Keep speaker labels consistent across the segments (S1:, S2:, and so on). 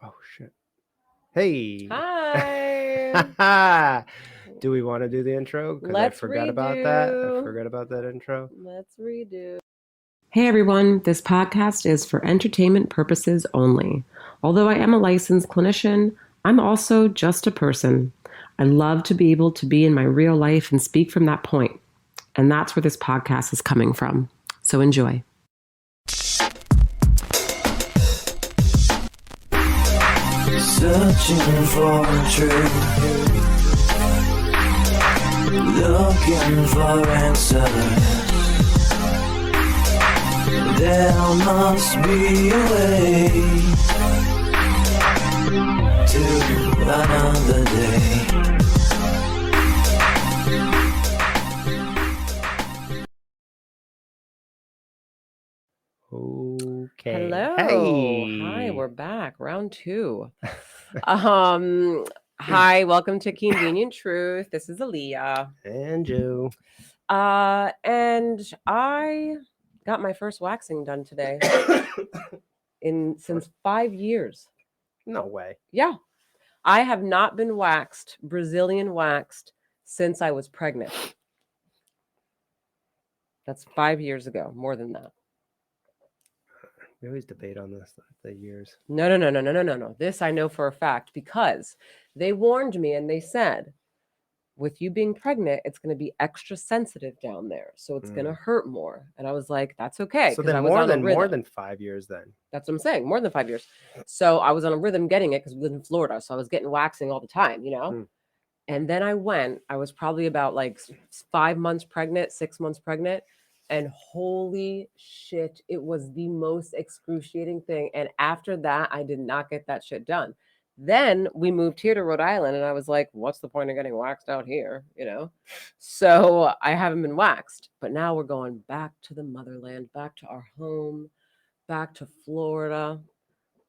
S1: Oh, shit. Hey.
S2: Hi.
S1: Do we want to do the intro? Because I
S2: Let's
S1: forgot about that. I
S2: redo.
S1: forgot about that intro.
S2: Let's redo.
S3: Hey everyone, this podcast is for entertainment purposes only. Although I am a licensed clinician, I'm also just a person. I love to be able to be in my real life and speak from that point. And that's where this podcast is coming from. So enjoy.
S4: Searching for truth, looking for answers. There must be a way to another day.
S1: Okay.
S2: Hello.
S1: Hey.
S2: Hi, we're back. Round 2. Hi, welcome to Convenient Truth. This is Alyea.
S1: And Joe.
S2: And I got my first waxing done today since 5 years.
S1: No way.
S2: Yeah. I have not been waxed, Brazilian waxed, since I was pregnant. That's 5 years ago, more than that.
S1: We always debate on this, the years.
S2: No. This I know for a fact because they warned me and they said, with you being pregnant, it's going to be extra sensitive down there. So it's going to hurt more. And I was like, that's okay.
S1: So then
S2: I was
S1: more than 5 years then.
S2: That's what I'm saying. More than 5 years. So I was on a rhythm getting it because we live in Florida. So I was getting waxing all the time, And then I was probably about like 5 months pregnant, 6 months pregnant. And holy shit, it was the most excruciating thing. And after that, I did not get that shit done. Then we moved here to Rhode Island, and I was like, what's the point of getting waxed out here? So I haven't been waxed. But now we're going back to the motherland, back to our home, back to Florida,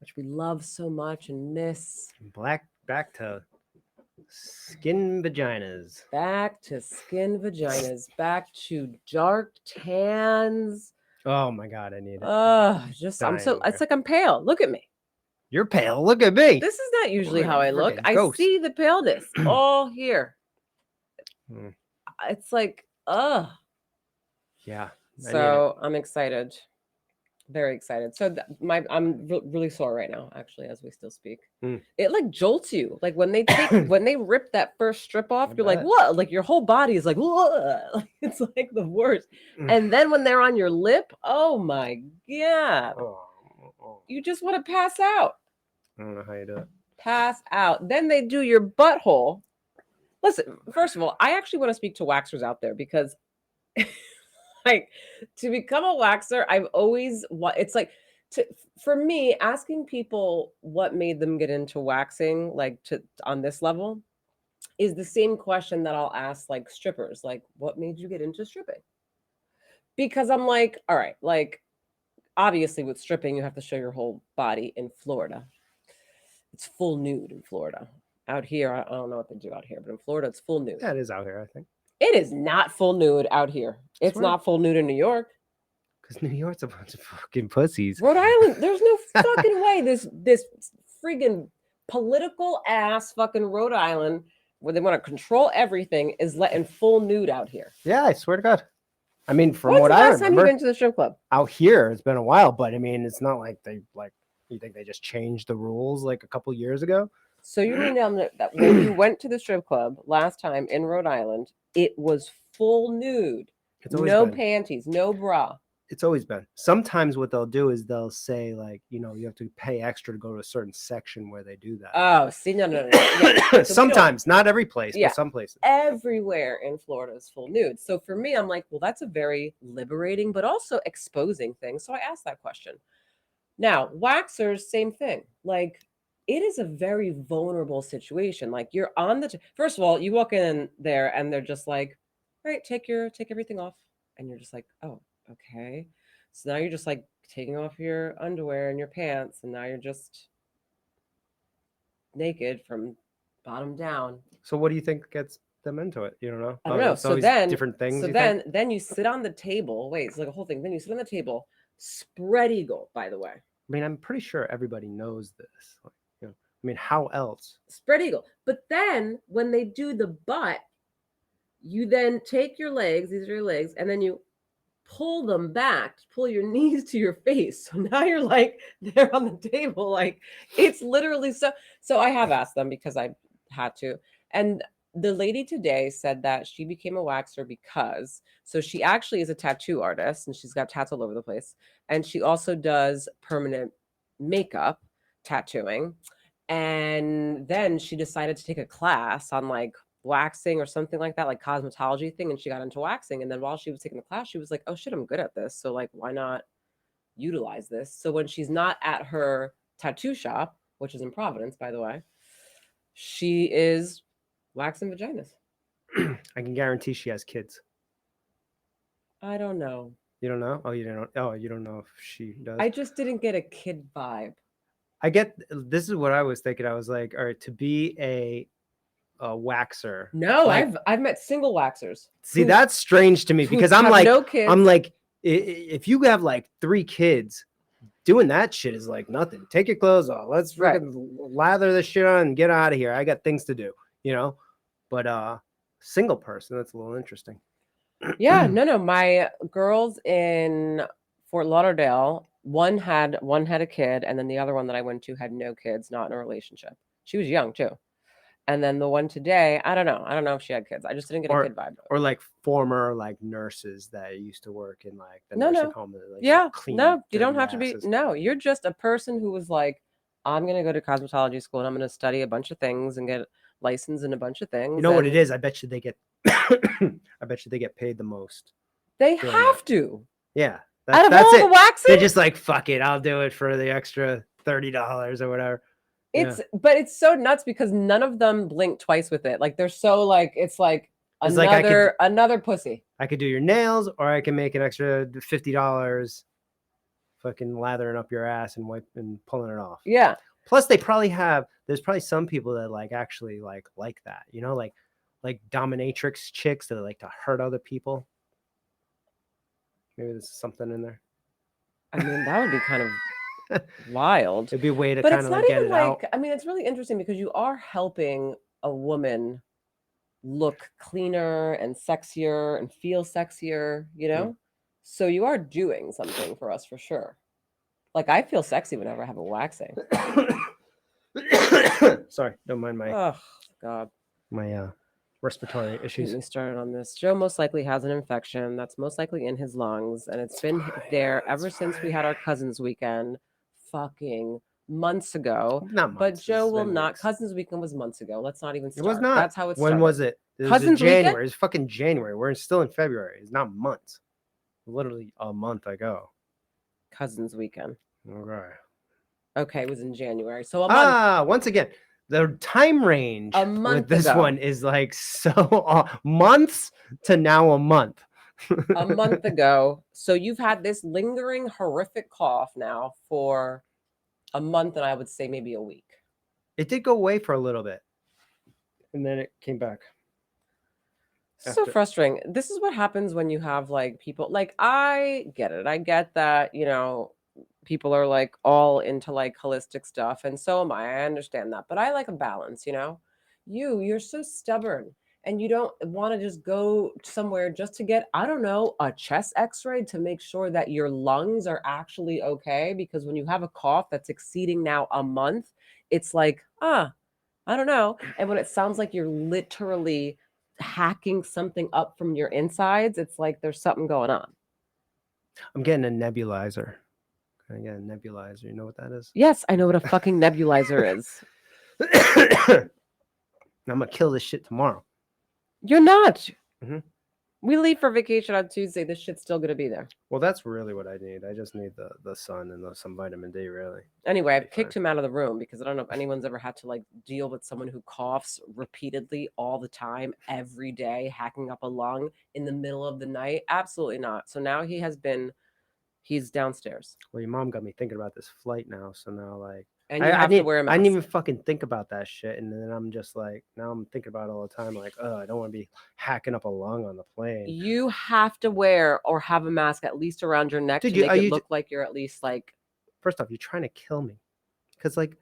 S2: which we love so much and miss.
S1: Back to skin vaginas.
S2: Back to skin vaginas. Back to dark tans.
S1: Oh my God, I need it.
S2: It's like I'm pale. Look at me.
S1: You're pale. Look at me.
S2: This is not usually how I look.
S1: Ghost.
S2: I see the paleness all here. It's like,
S1: Yeah.
S2: So I'm excited. Very excited. So I'm really sore right now, actually, as we still speak. It like jolts you. Like when they rip that first strip off, you're like, what? Like your whole body is like, what? It's like the worst. And then when they're on your lip, oh my God. You just want to pass out.
S1: I don't know how you do it.
S2: Pass out. Then they do your butthole. Listen, first of all, I actually want to speak to waxers out there because like to become a waxer, I've always for me, asking people what made them get into waxing, like on this level, is the same question that I'll ask like strippers, like what made you get into stripping? Because I'm like, all right, like obviously with stripping, you have to show your whole body in Florida. It's full nude in Florida. Out here, I don't know what they do out here, but in Florida, it's full nude.
S1: Yeah, it is out here, I think.
S2: It is not full nude out here. It's not full nude in New York.
S1: Because New York's a bunch of fucking pussies.
S2: Rhode Island, there's no fucking way this friggin' political ass fucking Rhode Island, where they want to control everything, is letting full nude out here.
S1: Yeah, I swear to God. I mean, from
S2: what I remember.
S1: When's the last time
S2: you've been to the strip club?
S1: Out here, it's been a while, but I mean, it's not like you think they just changed the rules like a couple years ago?
S2: So you mean that when you went to the strip club last time in Rhode Island, it was full nude, no panties, no bra.
S1: It's always been. Sometimes what they'll do is they'll say like, you have to pay extra to go to a certain section where they do that.
S2: Oh, see, no. Yeah. So
S1: sometimes, not every place, but some places.
S2: Everywhere in Florida is full nude. So for me, I'm like, well, that's a very liberating, but also exposing thing. So I asked that question. Now, waxers, same thing. Like, it is a very vulnerable situation. Like you're on first of all, you walk in there and they're just like, all right, take everything off. And you're just like, oh, okay. So now you're just like taking off your underwear and your pants. And now you're just naked from bottom down.
S1: So what do you think gets them into it? You don't know?
S2: I don't know. So then
S1: different things.
S2: So then you sit on the table. Wait, it's like a whole thing. Then you sit on the table, spread eagle, by the way.
S1: I mean, I'm pretty sure everybody knows this. Like, I mean, how else?
S2: Spread eagle. But then when they do the butt, you then take your legs, these are your legs, and then you pull them back, pull your knees to your face. So now you're like there on the table. Like it's literally so I have asked them because I had to. And the lady today said that she became a waxer because so she actually is a tattoo artist and she's got tats all over the place. And she also does permanent makeup tattooing. And then she decided to take a class on like waxing or something like that, like cosmetology thing. And she got into waxing. And then while she was taking the class, she was like, oh shit, I'm good at this. So like, why not utilize this? So when she's not at her tattoo shop, which is in Providence, by the way, she is waxing vaginas.
S1: I can guarantee she has kids.
S2: I don't know.
S1: You don't know? Oh, you don't. Oh, you don't know if she does.
S2: I just didn't get a kid vibe.
S1: I get. This is what I was thinking. I was like, all right, to be a waxer.
S2: No,
S1: like,
S2: I've met single waxers.
S1: See, that's strange to me because I'm
S2: have
S1: like,
S2: no kids.
S1: I'm like, if you have like 3 kids, doing that shit is like nothing. Take your clothes off. Let's freaking lather this shit on and get out of here. I got things to do, you know. But single person, that's a little interesting.
S2: Yeah, no. My girls in Fort Lauderdale, one had a kid, and then the other one that I went to had no kids, not in a relationship. She was young too. And then the one today, I don't know if she had kids. I just didn't get a kid vibe.
S1: Or like former like nurses that used to work in like the
S2: No.
S1: nursing home. That, like,
S2: Yeah,
S1: clean
S2: no, you don't
S1: dirty
S2: have to be.
S1: asses.
S2: No, you're just a person who was like, I'm gonna go to cosmetology school and I'm gonna study a bunch of things and get licensed in a bunch of things.
S1: You know what it is? I bet you they get. I bet you they get paid the most.
S2: They
S1: doing
S2: have
S1: that.
S2: to.
S1: Yeah,
S2: Out of
S1: that's
S2: all
S1: it.
S2: the waxing,
S1: They're just like, fuck it, I'll do it for the extra $30 or whatever.
S2: but it's so nuts because none of them blink twice with it. Like they're so like it's like
S1: It's
S2: another
S1: like
S2: another pussy.
S1: I could do your nails, or I can make an extra $50, fucking lathering up your ass and pulling it off.
S2: Yeah.
S1: Plus, there's probably some people that like actually like that, you know, like dominatrix chicks that like to hurt other people. Maybe there's something in there.
S2: I mean, that would be kind of wild.
S1: It'd be a way to
S2: But
S1: kind
S2: it's
S1: of
S2: not
S1: like get
S2: even
S1: it
S2: like,
S1: out.
S2: I mean, it's really interesting because you are helping a woman look cleaner and sexier and feel sexier, you know? So you are doing something for us for sure. Like I feel sexy whenever I have a waxing.
S1: Sorry, don't mind my
S2: Oh God.
S1: my respiratory
S2: Get
S1: issues.
S2: me started on this. Joe most likely has an infection that's most likely in his lungs, and it's been there ever since we had our cousins weekend, fucking months ago.
S1: Not
S2: But
S1: months,
S2: Joe
S1: it's
S2: will
S1: been
S2: not.
S1: weeks.
S2: Cousins weekend was months ago. Let's not even
S1: It
S2: start.
S1: was not.
S2: That's how it started.
S1: When was it? It was in
S2: Cousins weekend?
S1: January. It's fucking January. We're still in February. It's not months. Literally a month ago.
S2: Cousins weekend.
S1: Okay.
S2: Okay, it was in January. So a month.
S1: Once again, the time range
S2: A month
S1: with this
S2: ago.
S1: one is like so months to now a month.
S2: A month ago. So you've had this lingering horrific cough now for a month, and I would say maybe a week.
S1: It did go away for a little bit, and then it came back.
S2: So frustrating. This is what happens when you have like people like I get it. I get that, you know, people are like all into like holistic stuff and so am I understand that. But I like a balance, you know. You're so stubborn and you don't want to just go somewhere just to get, I don't know, a chest x-ray to make sure that your lungs are actually okay because when you have a cough that's exceeding now a month, it's like, I don't know. And when it sounds like you're literally hacking something up from your insides, it's like there's something going on.
S1: I'm getting a nebulizer. Can I get a nebulizer? You know what that is?
S2: Yes, I know what a fucking nebulizer is.
S1: I'm gonna kill this shit tomorrow.
S2: You're not.
S1: Mm-hmm.
S2: We leave for vacation on Tuesday. This shit's still gonna be there.
S1: Well, that's really what I need. I just need the sun and some vitamin D, really.
S2: Anyway, I've kicked him out of the room because I don't know if anyone's ever had to like deal with someone who coughs repeatedly all the time, every day, hacking up a lung in the middle of the night. Absolutely not. So now he's downstairs.
S1: Well, your mom got me thinking about this flight now, so now like
S2: And you have to wear a mask.
S1: I didn't even fucking think about that shit, and then I'm just like, now I'm thinking about it all the time. Like, I don't want to be hacking up a lung on the plane.
S2: You have to wear or have a mask at least around your neck to make it look like you're at least like.
S1: First off, you're trying to kill me, because like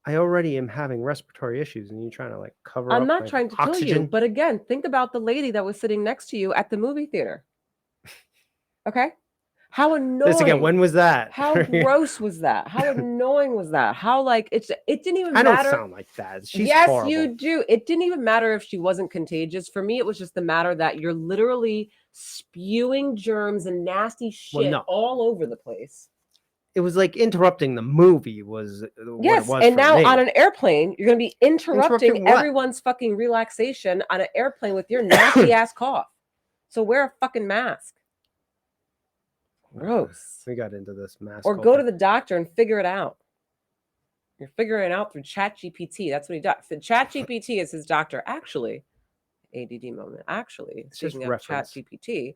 S1: I already am having respiratory issues, and you're trying to like cover
S2: I'm
S1: up
S2: not
S1: my
S2: trying to kill you,
S1: oxygen.
S2: but again, think about the lady that was sitting next to you at the movie theater. Okay? How
S1: This again,
S2: annoying.
S1: when was that?
S2: How gross was that? How it was that? How like it didn't even
S1: I don't
S2: matter.
S1: sound like that. She's
S2: Yes,
S1: horrible.
S2: you do. It didn't even matter if she wasn't contagious. For me, it was just the matter that you're literally spewing germs and nasty shit
S1: no.
S2: all over the place.
S1: It was like interrupting the movie was what
S2: Yes,
S1: it was
S2: and
S1: for
S2: now
S1: me.
S2: on an airplane, you're going to be interrupting
S1: Interrupting what?
S2: everyone's fucking relaxation on an airplane with your nasty ass cough. So wear a fucking mask. Gross.
S1: We got into this mask.
S2: Or go to the doctor and figure it out. You're figuring it out through ChatGPT. That's what he does. ChatGPT is his doctor. Actually, ADD moment. Actually,
S1: It's just
S2: speaking of
S1: reference.
S2: ChatGPT,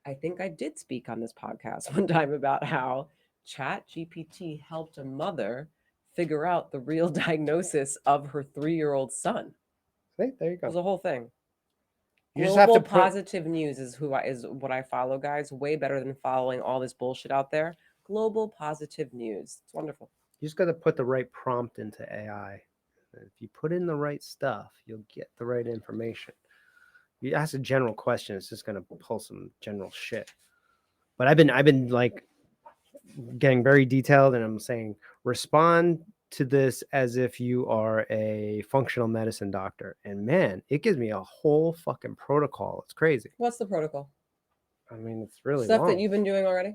S2: I think I did speak on this podcast one time about how ChatGPT helped a mother figure out the real diagnosis of her 3-year-old son.
S1: See, there you
S2: It was
S1: go.
S2: a whole thing.
S1: You just have
S2: Global
S1: to
S2: positive news is what I follow, guys. Way better than following all this bullshit out there. Global positive news. It's wonderful.
S1: You just got to put the right prompt into AI. If you put in the right stuff, you'll get the right information. You ask a general question, it's just going to pull some general shit. But I've been like getting very detailed, and I'm saying respond to this as if you are a functional medicine doctor. And man, it gives me a whole fucking protocol. It's crazy.
S2: What's the protocol?
S1: I mean, it's really
S2: Stuff
S1: long.
S2: that you've been doing already?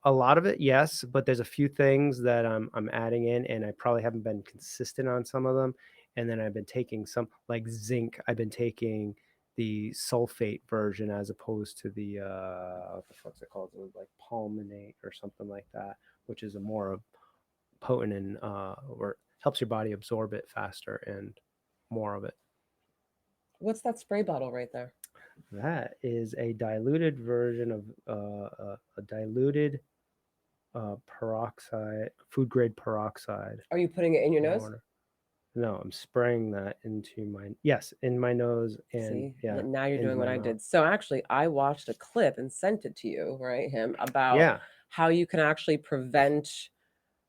S1: A lot of it, yes, but there's a few things that I'm adding in, and I probably haven't been consistent on some of them. And then I've been taking some like zinc. I've been taking the sulfate version as opposed to the what the fuck's it called? It was like palminate or something like that, which is a more potent and or helps your body absorb it faster and more of it.
S2: What's that spray bottle right there?
S1: That is a diluted version of a diluted peroxide, food grade peroxide.
S2: Are you putting it in your nose?
S1: Water. No, I'm spraying that into in my nose. And
S2: See, now you're doing what I
S1: mouth.
S2: did. So actually, I watched a clip and sent it to you, right? About how you can actually prevent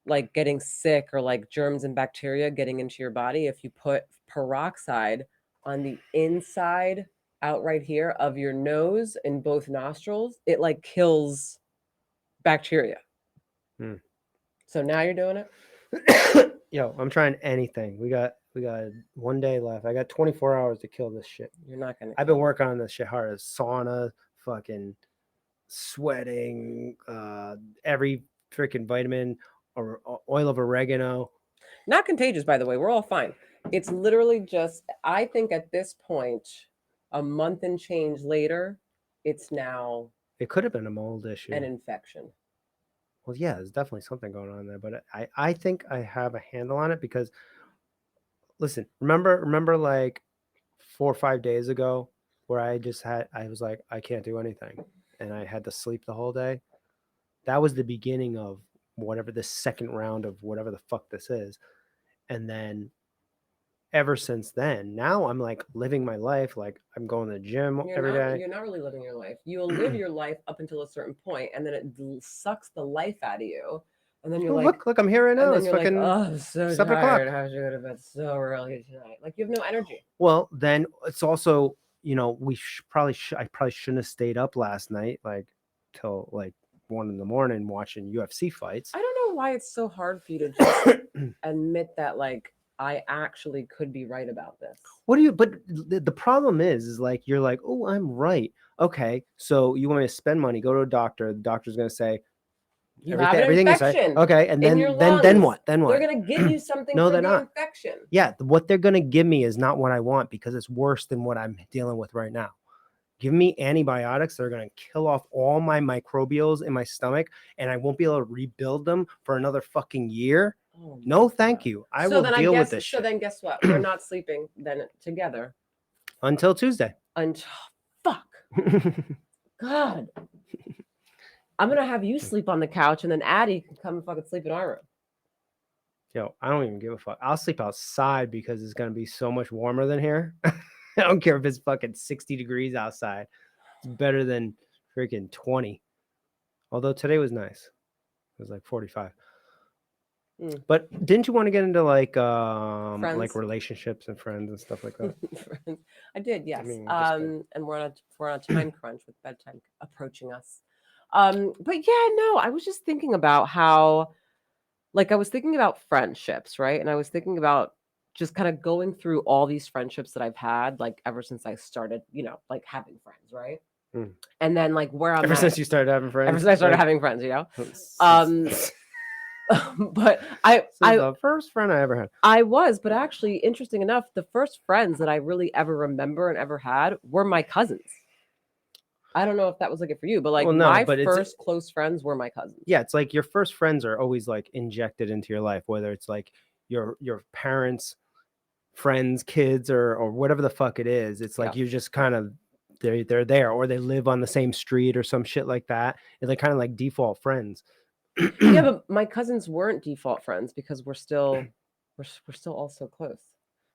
S2: like getting sick or like germs and bacteria getting into your body if you put peroxide on the inside out right here of your nose in both nostrils. It like kills bacteria. So now you're doing it?
S1: Yo, I'm trying anything. We got 1 day left. I got 24 hours to kill this shit.
S2: You're not gonna.
S1: I've been working on this shit hard. Sauna, fucking sweating, every freaking vitamin or oil of oregano.
S2: Not contagious, by the way. We're all fine. It's literally just, I think at this point, a month and change later, it's now
S1: It could have been a mold issue.
S2: an infection.
S1: Well, yeah, there's definitely something going on there, but I think I have a handle on it because listen, remember like 4 or 5 days ago where I was like, I can't do anything and I had to sleep the whole day. That was the beginning of whatever the second round of whatever the fuck this is. And then ever since then, now I'm like living my life. Like I'm going to the gym every day.
S2: You're not really living your life. You'll live your life up until a certain point, and then it sucks the life out of you. And then you're like,
S1: look, I'm here right now.
S2: And then
S1: It's
S2: you're
S1: fucking
S2: like, oh, I'm so
S1: 7
S2: tired.
S1: o'clock.
S2: I have to go to bed so early tonight. Like you have no energy.
S1: Well, then it's also, you know, I probably shouldn't have stayed up last night, like till like 1 a.m. watching UFC fights.
S2: I don't know why it's so hard for you to just admit that, like, I actually could be right about this.
S1: But the problem is like, you're like, oh, I'm right. Okay. So you want me to spend money, go to a doctor. The doctor's going to say,
S2: you have an infection.
S1: Okay. And then what? Then what?
S2: They're going to give you something
S1: No,
S2: for
S1: they're
S2: the
S1: not.
S2: infection.
S1: Yeah. What they're going to give me is not what I want because it's worse than what I'm dealing with right now. Give me antibiotics that are going to kill off all my microbials in my stomach and I won't be able to rebuild them for another fucking year.
S2: Oh,
S1: no, thank you. I will deal with this shit.
S2: So then guess what? We're not sleeping then together.
S1: Until Tuesday.
S2: Fuck. God. I'm going to have you sleep on the couch and then Addie can come and fucking sleep in our room.
S1: Yo, I don't even give a fuck. I'll sleep outside because it's going to be so much warmer than here. I don't care if it's fucking 60 degrees outside. It's better than freaking 20. Although today was nice. It was like 45. But didn't you want to get into like
S2: Friends.
S1: relationships and friends and stuff like that?
S2: Friends. I did, yes.
S1: mean, just good.
S2: And we're on a time crunch with bedtime approaching us. But yeah, no, I was just thinking about how, like, I was thinking about friendships, right? And I was thinking about just kind of going through all these friendships that I've had, like, ever since I started, like having friends, right?
S1: Mm.
S2: And then like where I'm
S1: Ever
S2: at,
S1: since you started having friends?
S2: ever since I started
S1: like,
S2: having friends,
S1: this
S2: but
S1: is the first friend I ever had.
S2: but actually, interesting enough, the first friends that I really ever remember and ever had were my cousins. I don't know if that was like it for you, but like
S1: Well, no,
S2: my
S1: but
S2: first close friends were my cousins.
S1: Yeah, it's like your first friends are always like injected into your life, whether it's like your parents, friends, kids, or whatever the fuck it is. It's like
S2: Yeah.
S1: you're just kind of they're there, or they live on the same street or some shit like that. And they're kind of like default friends.
S2: Yeah, but my cousins weren't default friends because we're still all so close.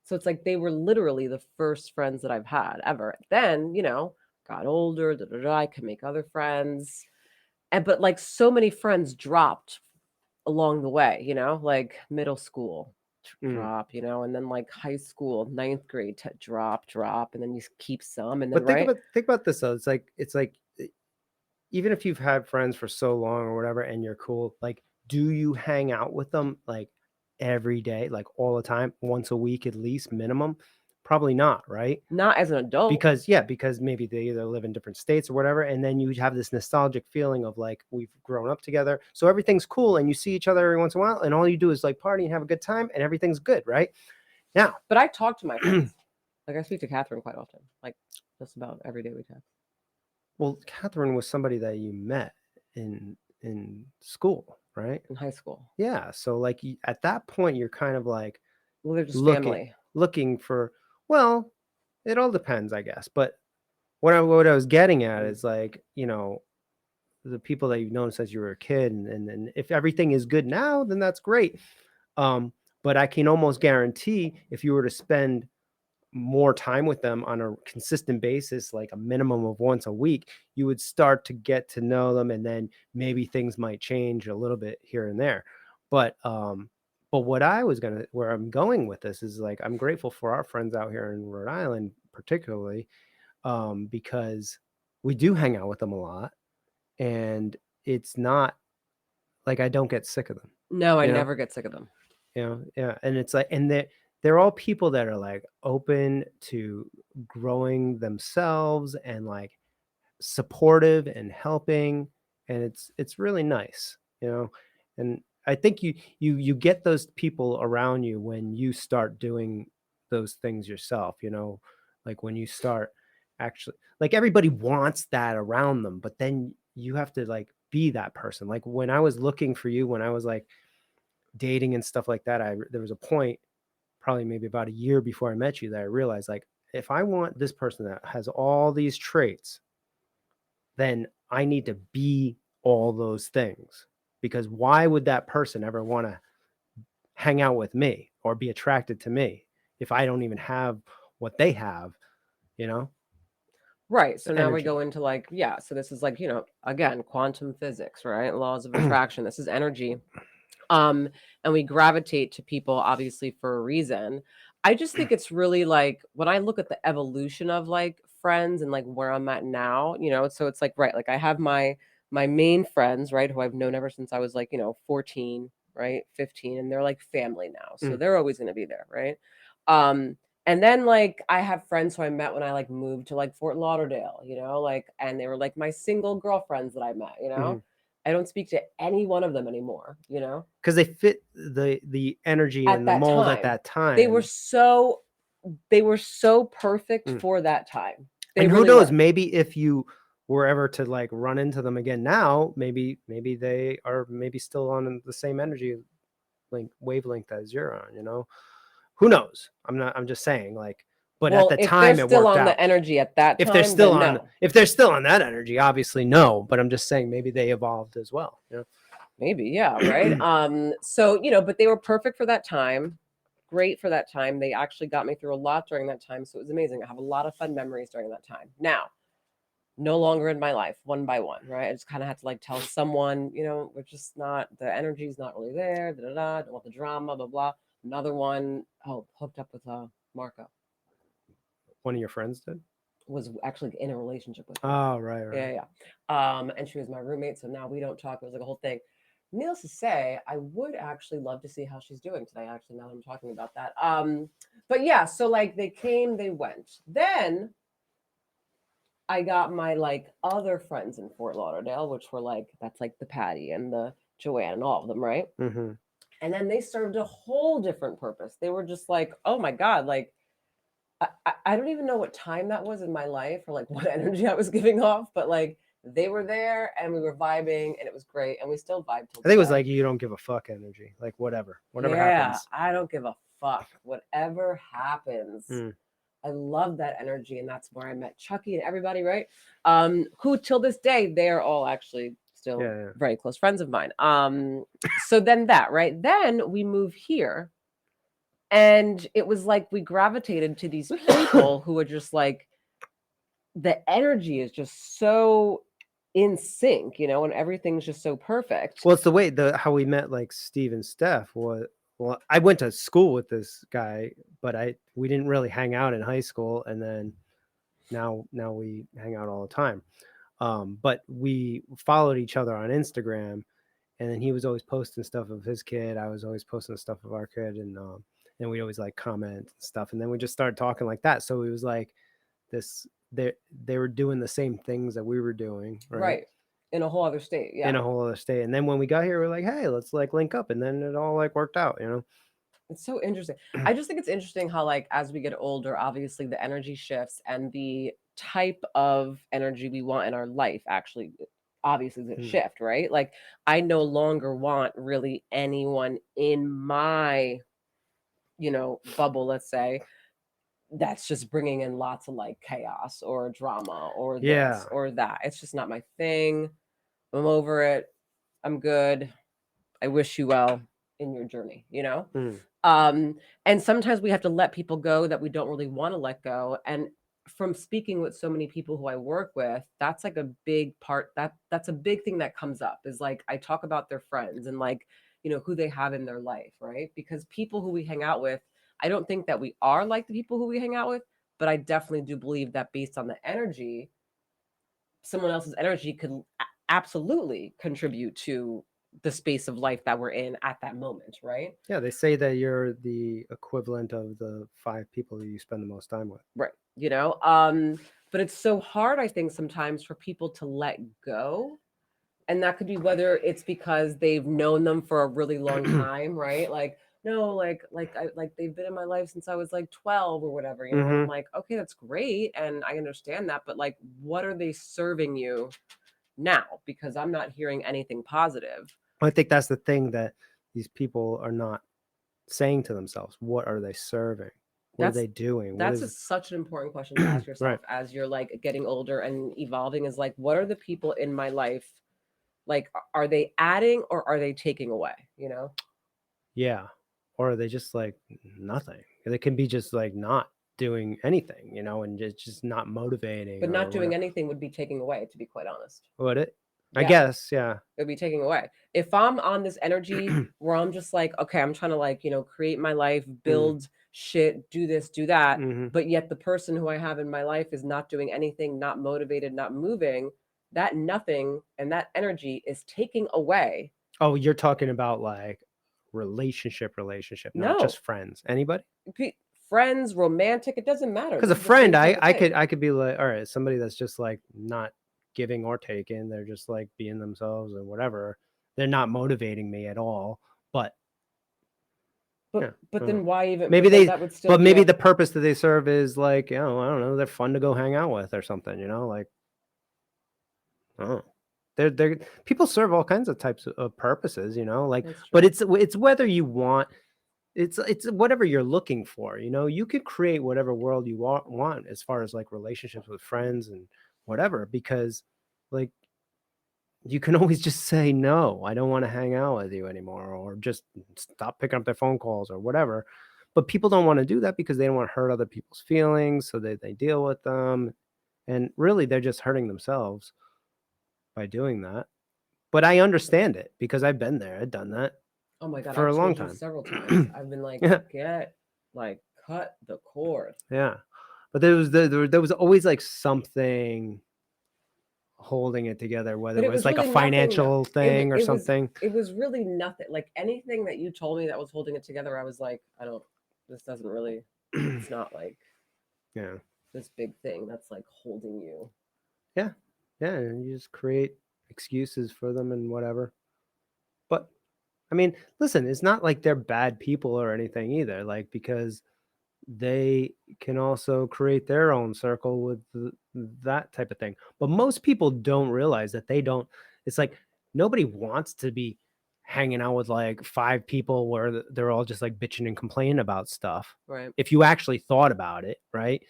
S2: So it's like they were literally the first friends that I've had ever. Then, got older, I could make other friends. But like so many friends dropped along the way, like middle school drop, and then like high school, ninth grade drop, and then you keep some, and then
S1: But think about this though. It's like even if you've had friends for so long or whatever, and you're cool, like, do you hang out with them like every day, like all the time, once a week at least minimum? Probably not, right?
S2: not as an adult.
S1: Because maybe they either live in different states or whatever, and then you have this nostalgic feeling of like we've grown up together, so everything's cool, and you see each other every once in a while, and all you do is like party and have a good time, and everything's good, right? Now,
S2: but I talk to my friends. Like I speak to Catherine quite often, like just about every day we text.
S1: well, Catherine was somebody that you met in school, right?
S2: In high school.
S1: Yeah, so like at that point, you're kind of like
S2: Well, they're just family.
S1: looking for. Well, it all depends, I guess. But what I was getting at is like, the people that you've known since you were a kid, and if everything is good now, then that's great. But I can almost guarantee if you were to spend more time with them on a consistent basis, like a minimum of once a week, you would start to get to know them, and then maybe things might change a little bit here and there. But where I'm going with this is like, I'm grateful for our friends out here in Rhode Island, particularly, because we do hang out with them a lot, and it's not like I don't get sick of them.
S2: No, I never get sick of them.
S1: Yeah, and it's like, and they're all people that are like open to growing themselves and like supportive and helping, and it's really nice, and I think you get those people around you when you start doing those things yourself, like when you start actually, like, everybody wants that around them, but then you have to like be that person. Like when I was looking for you, when I was like dating and stuff like that, there was a point probably maybe about a year before I met you that I realized, like, if I want this person that has all these traits, then I need to be all those things, because why would that person ever want to hang out with me or be attracted to me if I don't even have what they have,
S2: Right. So now we
S1: energy.
S2: go into like, yeah. So this is like, again, quantum physics, right? Laws of attraction. This is energy. And we gravitate to people obviously for a reason. I just think it's really like when I look at the evolution of like friends and like where I'm at now, so it's like, right, like I have my main friends, right, who I've known ever since I was like, 14, right, 15, and they're like family now. So they're always going to be there, right? And then like I have friends who I met when I like moved to like Fort Lauderdale, like, and they were like my single girlfriends that I met, I don't speak to any one of them anymore,
S1: because they fit the energy
S2: at
S1: and the
S2: that
S1: mold
S2: time.
S1: at that time.
S2: They were so perfect for that time.
S1: And
S2: really
S1: who knows,
S2: were.
S1: maybe if you were ever to like run into them again now, maybe they are maybe still on the same energy wavelength as you're on, who knows? I'm just saying, like, but
S2: Well,
S1: at the
S2: if
S1: time
S2: they're
S1: it
S2: still
S1: worked
S2: on
S1: out.
S2: the energy at that
S1: If
S2: time,
S1: they're still
S2: then
S1: on
S2: no.
S1: if they're still on that energy, obviously no, but I'm just saying maybe they evolved as well,
S2: Maybe, yeah, right. So, but they were perfect for that time. Great for that time. They actually got me through a lot during that time. So it was amazing. I have a lot of fun memories during that time. Now, no longer in my life, one by one, right? I just kind of had to like tell someone, we're just not, the energy's not really there, da da da, don't want the drama, blah blah. Another one, hooked up with Marco,
S1: One of your friends did?
S2: was actually in a relationship with him.
S1: Oh, right, right.
S2: Yeah, and she was my roommate, so now we don't talk. It was like a whole thing. Needless to say, I would actually love to see how she's doing today. Actually, now that I'm talking about that. But yeah, so like they came, they went. Then I got my like other friends in Fort Lauderdale, which were like that's like the Patty and the Joanne and all of them, right?
S1: Mm-hmm.
S2: And then they served a whole different purpose. They were just like, oh my God, like I don't even know what time that was in my life or like what energy I was giving off, but like they were there and we were vibing and it was great and we still vibe till
S1: I think it was
S2: today.
S1: like you don't give a fuck energy. Like whatever
S2: Yeah,
S1: happens.
S2: I don't give a fuck. Whatever happens.
S1: Mm.
S2: I love that energy, and that's where I met Chucky and everybody, right? Who till this day they are all actually still
S1: Yeah.
S2: very close friends of mine. So then that, right? Then we move here. And it was like we gravitated to these people who are just like the energy is just so in sync, and everything's just so perfect.
S1: Well, it's the way how we met, like Steve and Steph. Well, I went to school with this guy, but we didn't really hang out in high school, and then now we hang out all the time. But we followed each other on Instagram, and then he was always posting stuff of his kid. I was always posting stuff of our kid, and we always like comment and stuff. And then we just started talking like that. So it was like this. They were doing the same things that we were doing, right?
S2: In a whole other state, yeah.
S1: In a whole other state. And then when we got here, we're like, hey, let's like link up, and then it all like worked out,
S2: It's so interesting. I just think it's interesting how like as we get older, obviously the energy shifts and the type of energy we want in our life actually obviously is going to shift, right? Like I no longer want really anyone in my bubble, let's say, that's just bringing in lots of like chaos or drama or this or that. It's just not my thing. I'm over it. I'm good. I wish you well in your journey, and sometimes we have to let people go that we don't really want to let go. And from speaking with so many people who I work with, that's like a big part, that's a big thing that comes up, is like I talk about their friends and like who they have in their life, right? Because people who we hang out with, I don't think that we are like the people who we hang out with, but I definitely do believe that based on the energy, someone else's energy could absolutely contribute to the space of life that we're in at that moment, right?
S1: Yeah, they say that you're the equivalent of the 5 people you spend the most time with.
S2: Right. But it's so hard, I think, sometimes for people to let go. And that could be whether it's because they've known them for a really long time, right? Like, no, like they've been in my life since I was like 12 or whatever, I'm like, okay, that's great. And I understand that, but like, what are they serving you now? Because I'm not hearing anything positive.
S1: I think that's the thing that these people are not saying to themselves. What are they serving? What are they doing?
S2: That's such an important question to ask yourself as you're like getting older and evolving, is like, what are the people in my life? Like, are they adding or are they taking away,
S1: Yeah. Or are they just like nothing? They can be just like not doing anything, and just not motivating.
S2: But not doing anything would be taking away, to be quite honest.
S1: Would it? I guess, yeah.
S2: It would be taking away. If I'm on this energy where I'm just like, okay, I'm trying to like, create my life, build shit, do this, do that. But yet the person who I have in my life is not doing anything, not motivated, not moving, that nothing and that energy is taking away.
S1: Oh, you're talking about like relationship, not just friends. Anybody?
S2: Friends, romantic, it doesn't matter.
S1: Because a friend, I could be like, all right, somebody that's just like not giving or taking, they're just like being themselves or whatever. They're not motivating me at all. But
S2: then why even?
S1: Maybe maybe the purpose that they serve is like, I don't know, they're fun to go hang out with or something, like, oh, they're people serve all kinds of types of purposes, like, but it's whether you want. It's whatever you're looking for, you could create whatever world you want as far as like relationships with friends and whatever, because like you can always just say, no, I don't want to hang out with you anymore, or just stop picking up their phone calls or whatever. But people don't want to do that because they don't want to hurt other people's feelings. So they deal with them. And really, they're just hurting themselves by doing that. But I understand it because I've been there. I've done that
S2: Oh my God,
S1: for
S2: I've
S1: a long
S2: told you
S1: time.
S2: several times. I've been like,
S1: Yeah.
S2: cut the cord.
S1: Yeah. But there was always like something holding it together, whether
S2: But
S1: it
S2: it
S1: was
S2: was
S1: like a
S2: really nothing, though.
S1: financial thing or something.
S2: It was really nothing. Like anything that you told me that was holding it together, I was like, this doesn't really, it's not like
S1: Yeah.
S2: this big thing that's like holding you.
S1: Yeah. Yeah. And you just create excuses for them and whatever. But I mean, listen, it's not like they're bad people or anything either. Like, because they can also create their own circle with that type of thing. But most people don't realize that they don't. It's like nobody wants to be hanging out with like 5 people where they're all just like bitching and complaining about stuff.
S2: Right.
S1: If you actually thought about it, right?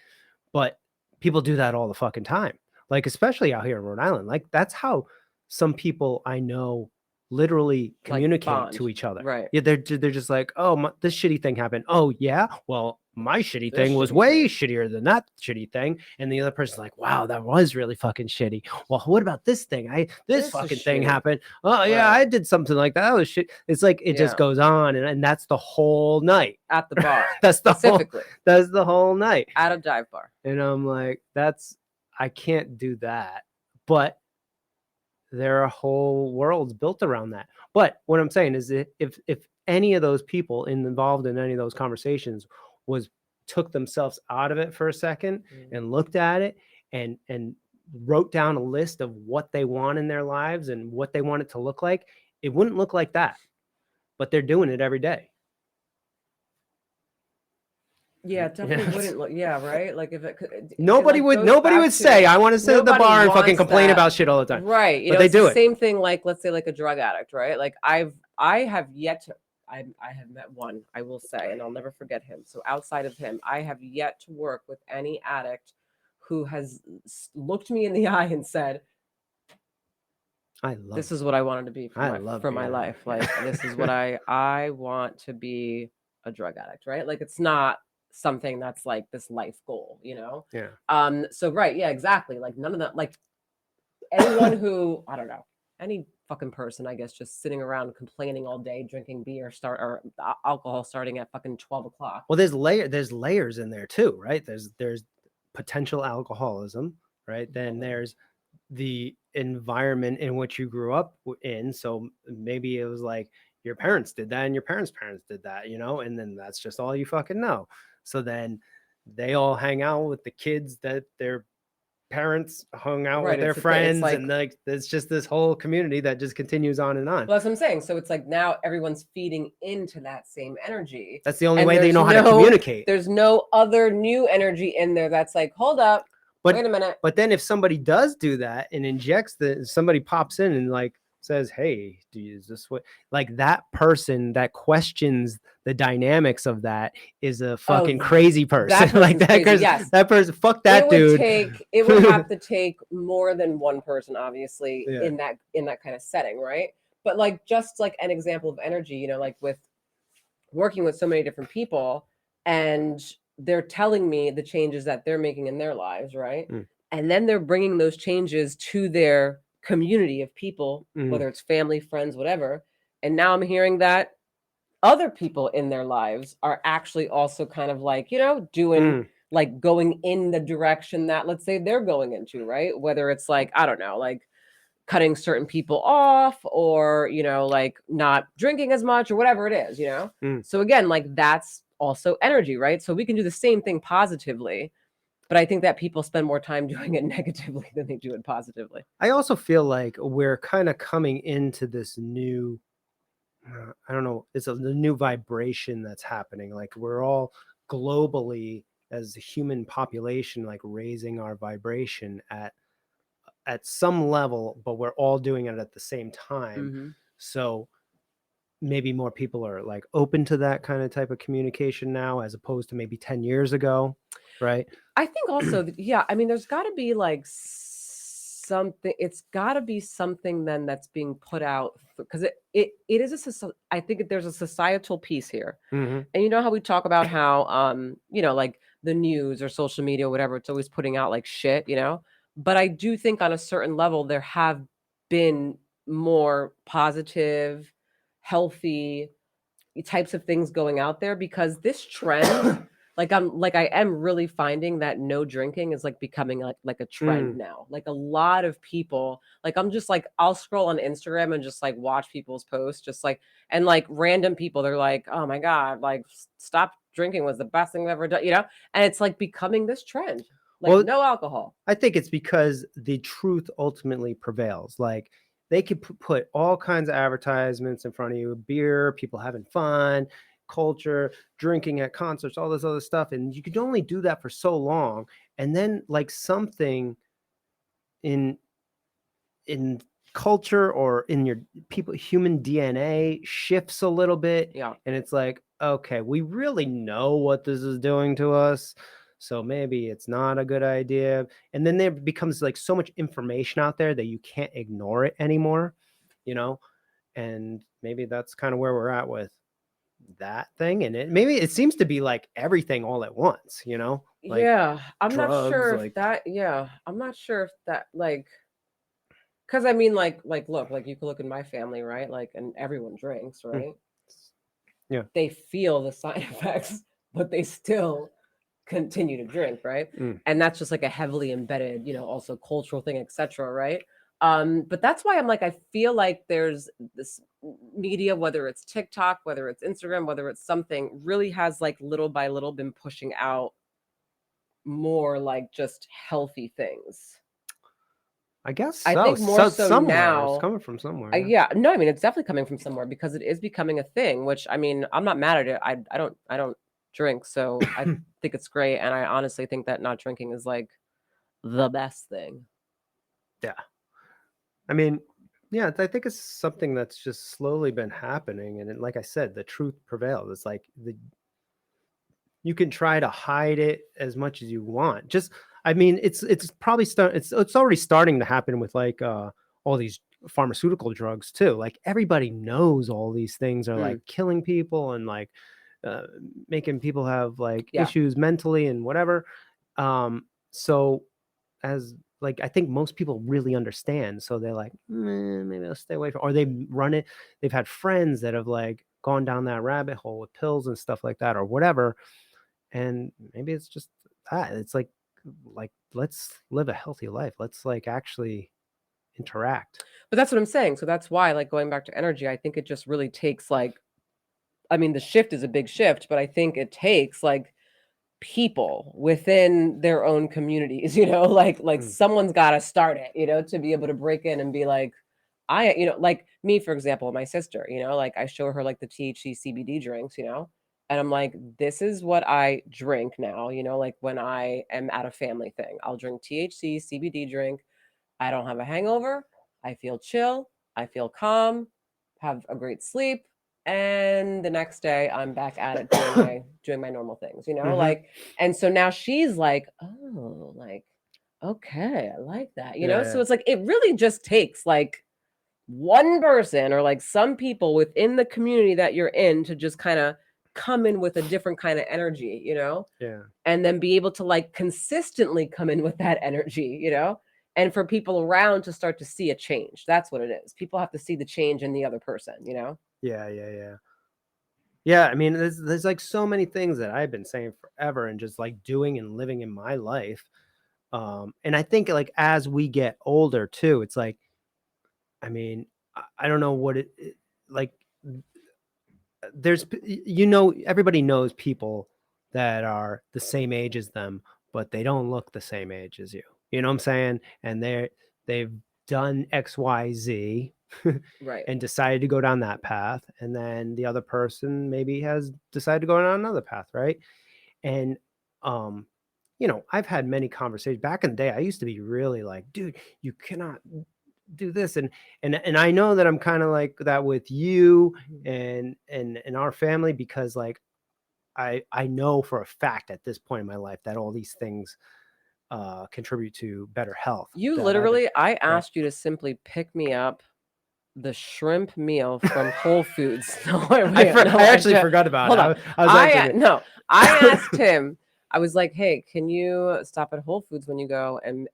S1: But people do that all the fucking time. Like, especially out here in Rhode Island. Like, that's how some people I know literally communicate
S2: bond.
S1: to each other.
S2: Right.
S1: Yeah, they're just like, oh, this shitty thing happened. Oh yeah, well, my shitty
S2: This
S1: thing was
S2: shitty
S1: way
S2: thing.
S1: shittier than that shitty thing. And the other person's like, wow, that was really fucking shitty. Well, what about this thing? This
S2: This
S1: fucking
S2: is
S1: thing
S2: shitty.
S1: happened. Oh yeah,
S2: Right.
S1: I did something like that. That was shit. It's like it just
S2: Yeah.
S1: goes on, and that's the whole night.
S2: At the bar.
S1: That's the whole,
S2: Specifically.
S1: that's the whole night.
S2: At a dive bar.
S1: And I'm like, I can't do that. But there are whole worlds built around that. But what I'm saying is that if any of those people involved in any of those conversations took themselves out of it for a second and looked at it and wrote down a list of what they want in their lives and what they want it to look like, it wouldn't look like that. But they're doing it every day.
S2: Yeah, it definitely wouldn't look. Yeah, right. Like if it could,
S1: nobody would say, I want to sit at the bar and fucking complain about shit all the time.
S2: Right. You
S1: But
S2: know,
S1: they
S2: it's
S1: do
S2: the
S1: it.
S2: same thing. Like, let's say, like a drug addict, right? Like I have yet to. I have met one, I will say, and I'll never forget him. So outside of him, I have yet to work with any addict who has looked me in the eye and said, this is what I wanted to be for my life. Like, this is what I want to be a drug addict, right? Like, it's not something that's like this life goal, you know?
S1: Yeah.
S2: So right, yeah, exactly. Like none of that, like anyone who, I don't know, any fucking person, I guess, just sitting around complaining all day, drinking beer, or alcohol starting at fucking 12 o'clock.
S1: Well, there's layers in there too, right? There's potential alcoholism, right? Then there's the environment in which you grew up in. So maybe it was like your parents did that and your parents' did that, you know, and then that's just all you fucking know. So then they all hang out with the kids that their parents hung out with their friends, and like there's just this whole community that just continues on and on.
S2: Well, that's what I'm saying. So it's like now everyone's feeding into that same energy.
S1: That's the only way they know how to communicate.
S2: There's no other new energy in there that's like, hold up, wait a minute.
S1: But then if somebody does do that and injects somebody pops in and like says, hey, is this what, like that person that questions the dynamics of that is a fucking crazy person. Like that person, yes. That person, fuck that dude.
S2: It would have to take more than one person, obviously, in that kind of setting, right? But like just like an example of energy, you know, like with working with so many different people, and they're telling me the changes that they're making in their lives, right? And then they're bringing those changes to their community of people, whether it's family, friends, whatever. And now I'm hearing that other people in their lives are actually also kind of like, you know, doing like going in the direction that, let's say, they're going into, right? Whether it's like, I don't know, like cutting certain people off, or, you know, like not drinking as much, or whatever it is, you know? So again, like that's also energy, right? So we can do the same thing positively. But I think that people spend more time doing it negatively than they do it positively.
S1: I also feel like we're kind of coming into this new, I don't know, it's a new vibration that's happening. Like we're all globally as a human population, like raising our vibration at some level, but we're all doing it at the same time. So maybe more people are like open to that kind of type of communication now, as opposed to maybe 10 years ago. Right.
S2: I think also, yeah, I mean, there's got to be like something, it's got to be something then that's being put out, because it is I think there's a societal piece here. And you know how we talk about how, you know, like the news or social media, whatever. It's always putting out like shit, But I do think on a certain level, there have been more positive, healthy types of things going out there because this trend, I am really finding that no drinking is like becoming like a trend now. Like a lot of people, like I'm just like I'll scroll on Instagram and just like watch people's posts, just like and like random people, they're like, oh my God, like stop drinking was the best thing I've ever done, And it's like becoming this trend. Like
S1: Well,
S2: no alcohol.
S1: I think it's because the truth ultimately prevails. Like they could put all kinds of advertisements in front of you, beer, people having fun, culture, drinking at concerts, all this other stuff. And you could only do that for so long. And then like something in culture or in your human DNA shifts a little bit.
S2: Yeah.
S1: And it's like, okay, we really know what this is doing to us. So maybe it's not a good idea. And then there becomes like so much information out there that you can't ignore it anymore, and maybe that's kind of where we're at with that thing. And maybe it seems to be like everything all at once, like
S2: yeah. I'm not
S1: drugs,
S2: sure if
S1: like
S2: I'm not sure if that like because I mean look, like you could look at my family, right? Like and everyone drinks, right?
S1: Yeah.
S2: They feel the side effects, but they still continue to drink, right? And that's just like a heavily embedded, also cultural thing, etc., right? But that's why I'm like, I feel like there's this media, whether it's TikTok, whether it's Instagram, whether it's something, really has like little by little been pushing out more like just healthy things.
S1: I guess
S2: I
S1: so.
S2: think more so
S1: somewhere
S2: now.
S1: it's coming from somewhere.
S2: Yeah, no, I mean it's definitely coming from somewhere because it is becoming a thing. Which I mean, I'm not mad at it. I don't drink, so I think it's great, and I honestly think that not drinking is like the best thing.
S1: Yeah. I mean, yeah, I think it's something that's just slowly been happening, and like I said, the truth prevails. It's like you can try to hide it as much as you want. Just, I mean, it's probably it's already starting to happen with like all these pharmaceutical drugs too. Like everybody knows all these things are like killing people and like making people have like issues mentally and whatever. So as like I think most people really understand, so they're like, maybe I'll stay away from, or they run it. They've had friends that have like gone down that rabbit hole with pills and stuff like that or whatever. And maybe it's just that it's like let's live a healthy life. Let's like actually interact.
S2: But that's what I'm saying. So that's why, like going back to energy, I think it just really takes like, I mean, the shift is a big shift, but I think it takes like people within their own communities, like someone's got to start it, to be able to break in and be like, like me, for example, my sister, like I show her like the THC CBD drinks, and I'm like, this is what I drink now, like when I am at a family thing, I'll drink THC CBD drink. I don't have a hangover. I feel chill. I feel calm, have a great sleep. And the next day I'm back at it doing my normal things, like, and so now she's like, oh, like, okay, I like that, so it's like, it really just takes like one person or like some people within the community that you're in to just kind of come in with a different kind of energy, and then be able to like consistently come in with that energy, and for people around to start to see a change. That's what it is. People have to see the change in the other person,
S1: Yeah, I mean, there's like so many things that I've been saying forever and just like doing and living in my life. And I think like as we get older too, it's like, I mean, I don't know what like there's, everybody knows people that are the same age as them, but they don't look the same age as you. You know what I'm saying? And they've done XYZ
S2: right,
S1: and decided to go down that path. And then the other person maybe has decided to go down another path, right? And I've had many conversations back in the day. I used to be really like, dude, you cannot do this, and I know that I'm kind of like that with you and our family, because like I know for a fact at this point in my life that all these things contribute to better health.
S2: You literally, I asked you to simply pick me up the shrimp meal from Whole Foods. I actually
S1: forgot about it.
S2: I asked him I was like, hey, can you stop at Whole Foods when you go and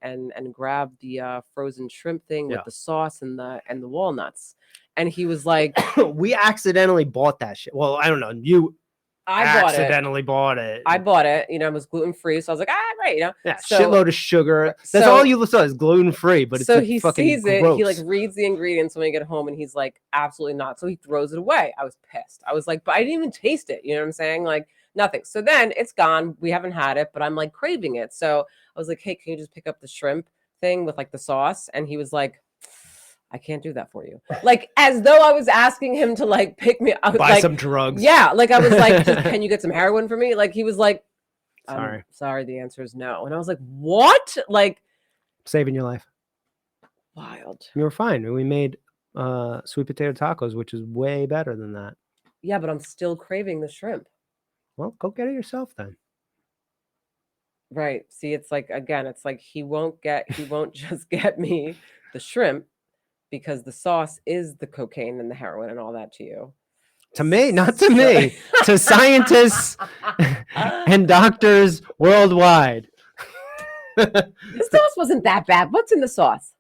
S2: grab the frozen shrimp thing with
S1: Yeah.
S2: the sauce and the walnuts? And he was like,
S1: We accidentally bought that shit. Well, I don't know. You
S2: I bought it.
S1: accidentally bought it.
S2: I bought it. You know, it was gluten free, so I was like, great. You know,
S1: Yeah,
S2: so,
S1: shitload of sugar. That's
S2: so-
S1: all you saw is gluten free, but it's
S2: so
S1: like
S2: he
S1: fucking
S2: sees it.
S1: gross.
S2: He like reads the ingredients when we get home, and he's like, absolutely not. So he throws it away. I was pissed. I was like, but I didn't even taste it. You know what I'm saying? Like nothing. So then it's gone. We haven't had it, but I'm like craving it. So I was like, hey, can you just pick up the shrimp thing with like the sauce? And he was like, I can't do that for you. Like as though I was asking him to like pick me up,
S1: Buy
S2: like,
S1: some drugs.
S2: Yeah, like I was like, can you get some heroin for me? Like he was like,
S1: Sorry.
S2: Sorry, the answer is no. And I was like, what? Like
S1: Saving your life.
S2: wild.
S1: You were fine. We made sweet potato tacos, which is way better than that.
S2: Yeah, but I'm still craving the shrimp.
S1: Well, go get it yourself then.
S2: Right. See, it's like again, it's like he won't just get me the shrimp because the sauce is the cocaine and the heroin and all that to you.
S1: To me, not to me, to scientists and doctors worldwide.
S2: The sauce wasn't that bad. What's in the sauce?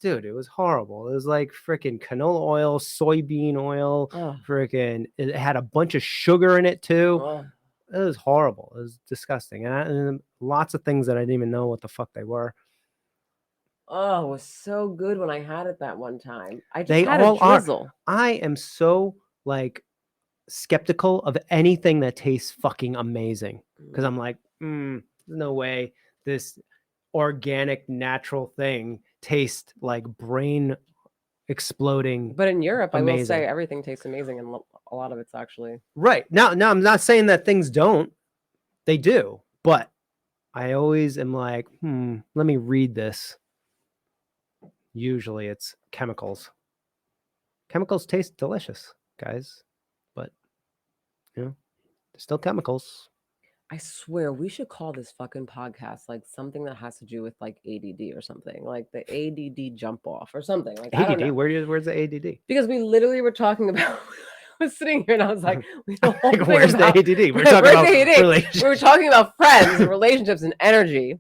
S1: Dude, it was horrible. It was like freaking canola oil, soybean oil,
S2: Oh,
S1: freaking. It had a bunch of sugar in it too.
S2: oh.
S1: It was horrible. It was disgusting, and lots of things that I didn't even know what the fuck they were.
S2: Oh, it was so good when I had it that one time. I just
S1: They
S2: had
S1: all
S2: a
S1: are.
S2: drizzle.
S1: I am so like skeptical of anything that tastes fucking amazing because I'm like, there's no way this organic natural thing tastes like brain exploding.
S2: But in Europe, I will say
S1: amazing.
S2: everything tastes amazing, and a lot of it's actually
S1: Right. Now, I'm not saying that things don't. They do. But I always am like, let me read this. Usually it's chemicals. Chemicals taste delicious, guys. But, they're still chemicals.
S2: I swear we should call this fucking podcast like something that has to do with like ADD or something, like the ADD jump off or something. Like I don't
S1: ADD?
S2: know.
S1: Where's the ADD?
S2: Because we literally were talking about. I was sitting here and I was like, we the whole
S1: Like,
S2: thing
S1: where's
S2: about,
S1: the ADD? We're
S2: where's
S1: talking about
S2: the ADD?
S1: relationships.
S2: We were talking about friends and relationships and energy,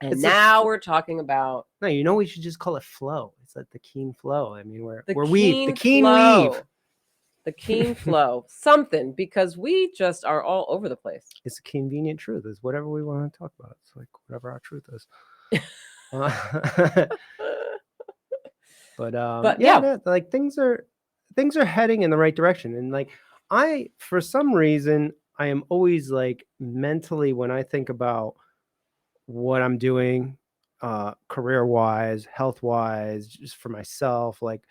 S2: and
S1: It's
S2: now we're talking about
S1: No, we should just call it flow. It's like the keen flow. I mean,
S2: the
S1: we're
S2: keen
S1: weave. The keen
S2: flow.
S1: weave.
S2: The keen flow, something, because we just are all over the place.
S1: It's a convenient truth. It's whatever we want to talk about. It's like whatever our truth is. But
S2: yeah.
S1: like things are heading in the right direction. And like for some reason, I am always like mentally when I think about what I'm doing, career wise, health wise, just for myself, like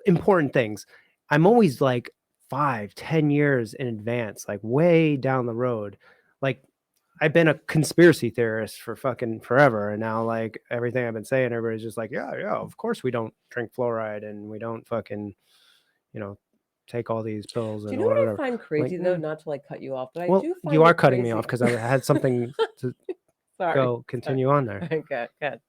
S1: important things. I'm always like 5-10 years in advance, like way down the road. Like I've been a conspiracy theorist for fucking forever, and now like everything I've been saying, everybody's just like, yeah, of course we don't drink fluoride and we don't fucking, take all these pills.
S2: Do
S1: And
S2: you know what
S1: whatever.
S2: I find crazy
S1: Like,
S2: though? Not to like cut you off, but I
S1: well,
S2: do find
S1: you are
S2: it
S1: cutting me
S2: crazy.
S1: off because I had something to
S2: Sorry.
S1: continue on there.
S2: Okay, good.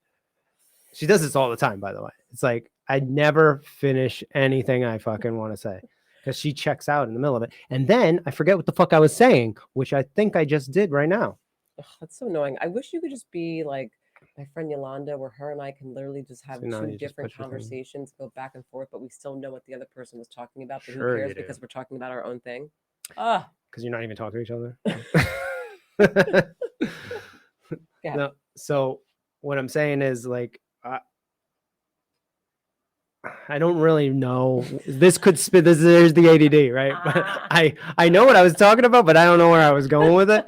S1: She does this all the time, by the way. It's like I never finish anything I fucking want to say because she checks out in the middle of it. And then I forget what the fuck I was saying, which I think I just did right now.
S2: Ugh, that's so annoying. I wish you could just be like my friend Yolanda, where her and I can literally just have
S1: So now
S2: two
S1: you just
S2: different
S1: put your thing-
S2: conversations, go back and forth, but we still know what the other person was talking about. But
S1: Sure
S2: who
S1: you
S2: cares
S1: do.
S2: because we're talking about our own thing? Ah,
S1: Because you're not even talking to each other.
S2: yeah.
S1: No. So what I'm saying is like I don't really know. This could spit. There's the ADD, right? But I know what I was talking about, but I don't know where I was going with it.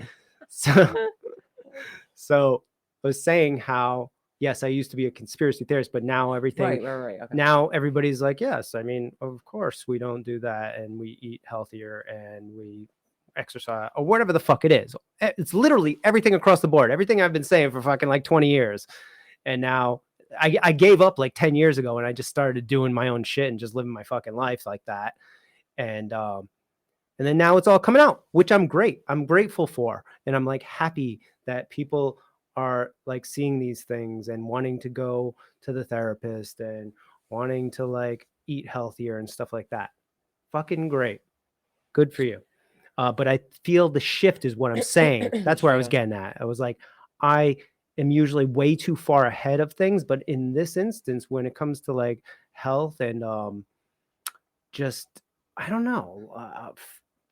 S1: So I was saying how yes, I used to be a conspiracy theorist, but now everything.
S2: Right. Okay.
S1: Now everybody's like, yes. I mean, of course we don't do that, and we eat healthier, and we exercise, or whatever the fuck it is. It's literally everything across the board. Everything I've been saying for fucking like 20 years, and now. I gave up like 10 years ago and I just started doing my own shit and just living my fucking life like that. And then now it's all coming out, which I'm grateful for. And I'm like happy that people are like seeing these things and wanting to go to the therapist and wanting to like eat healthier and stuff like that. Fucking great. Good for you. But I feel the shift is what I'm saying. That's where I was
S2: True.
S1: getting at. I was like, I am usually way too far ahead of things, but in this instance, when it comes to like health and just I don't know,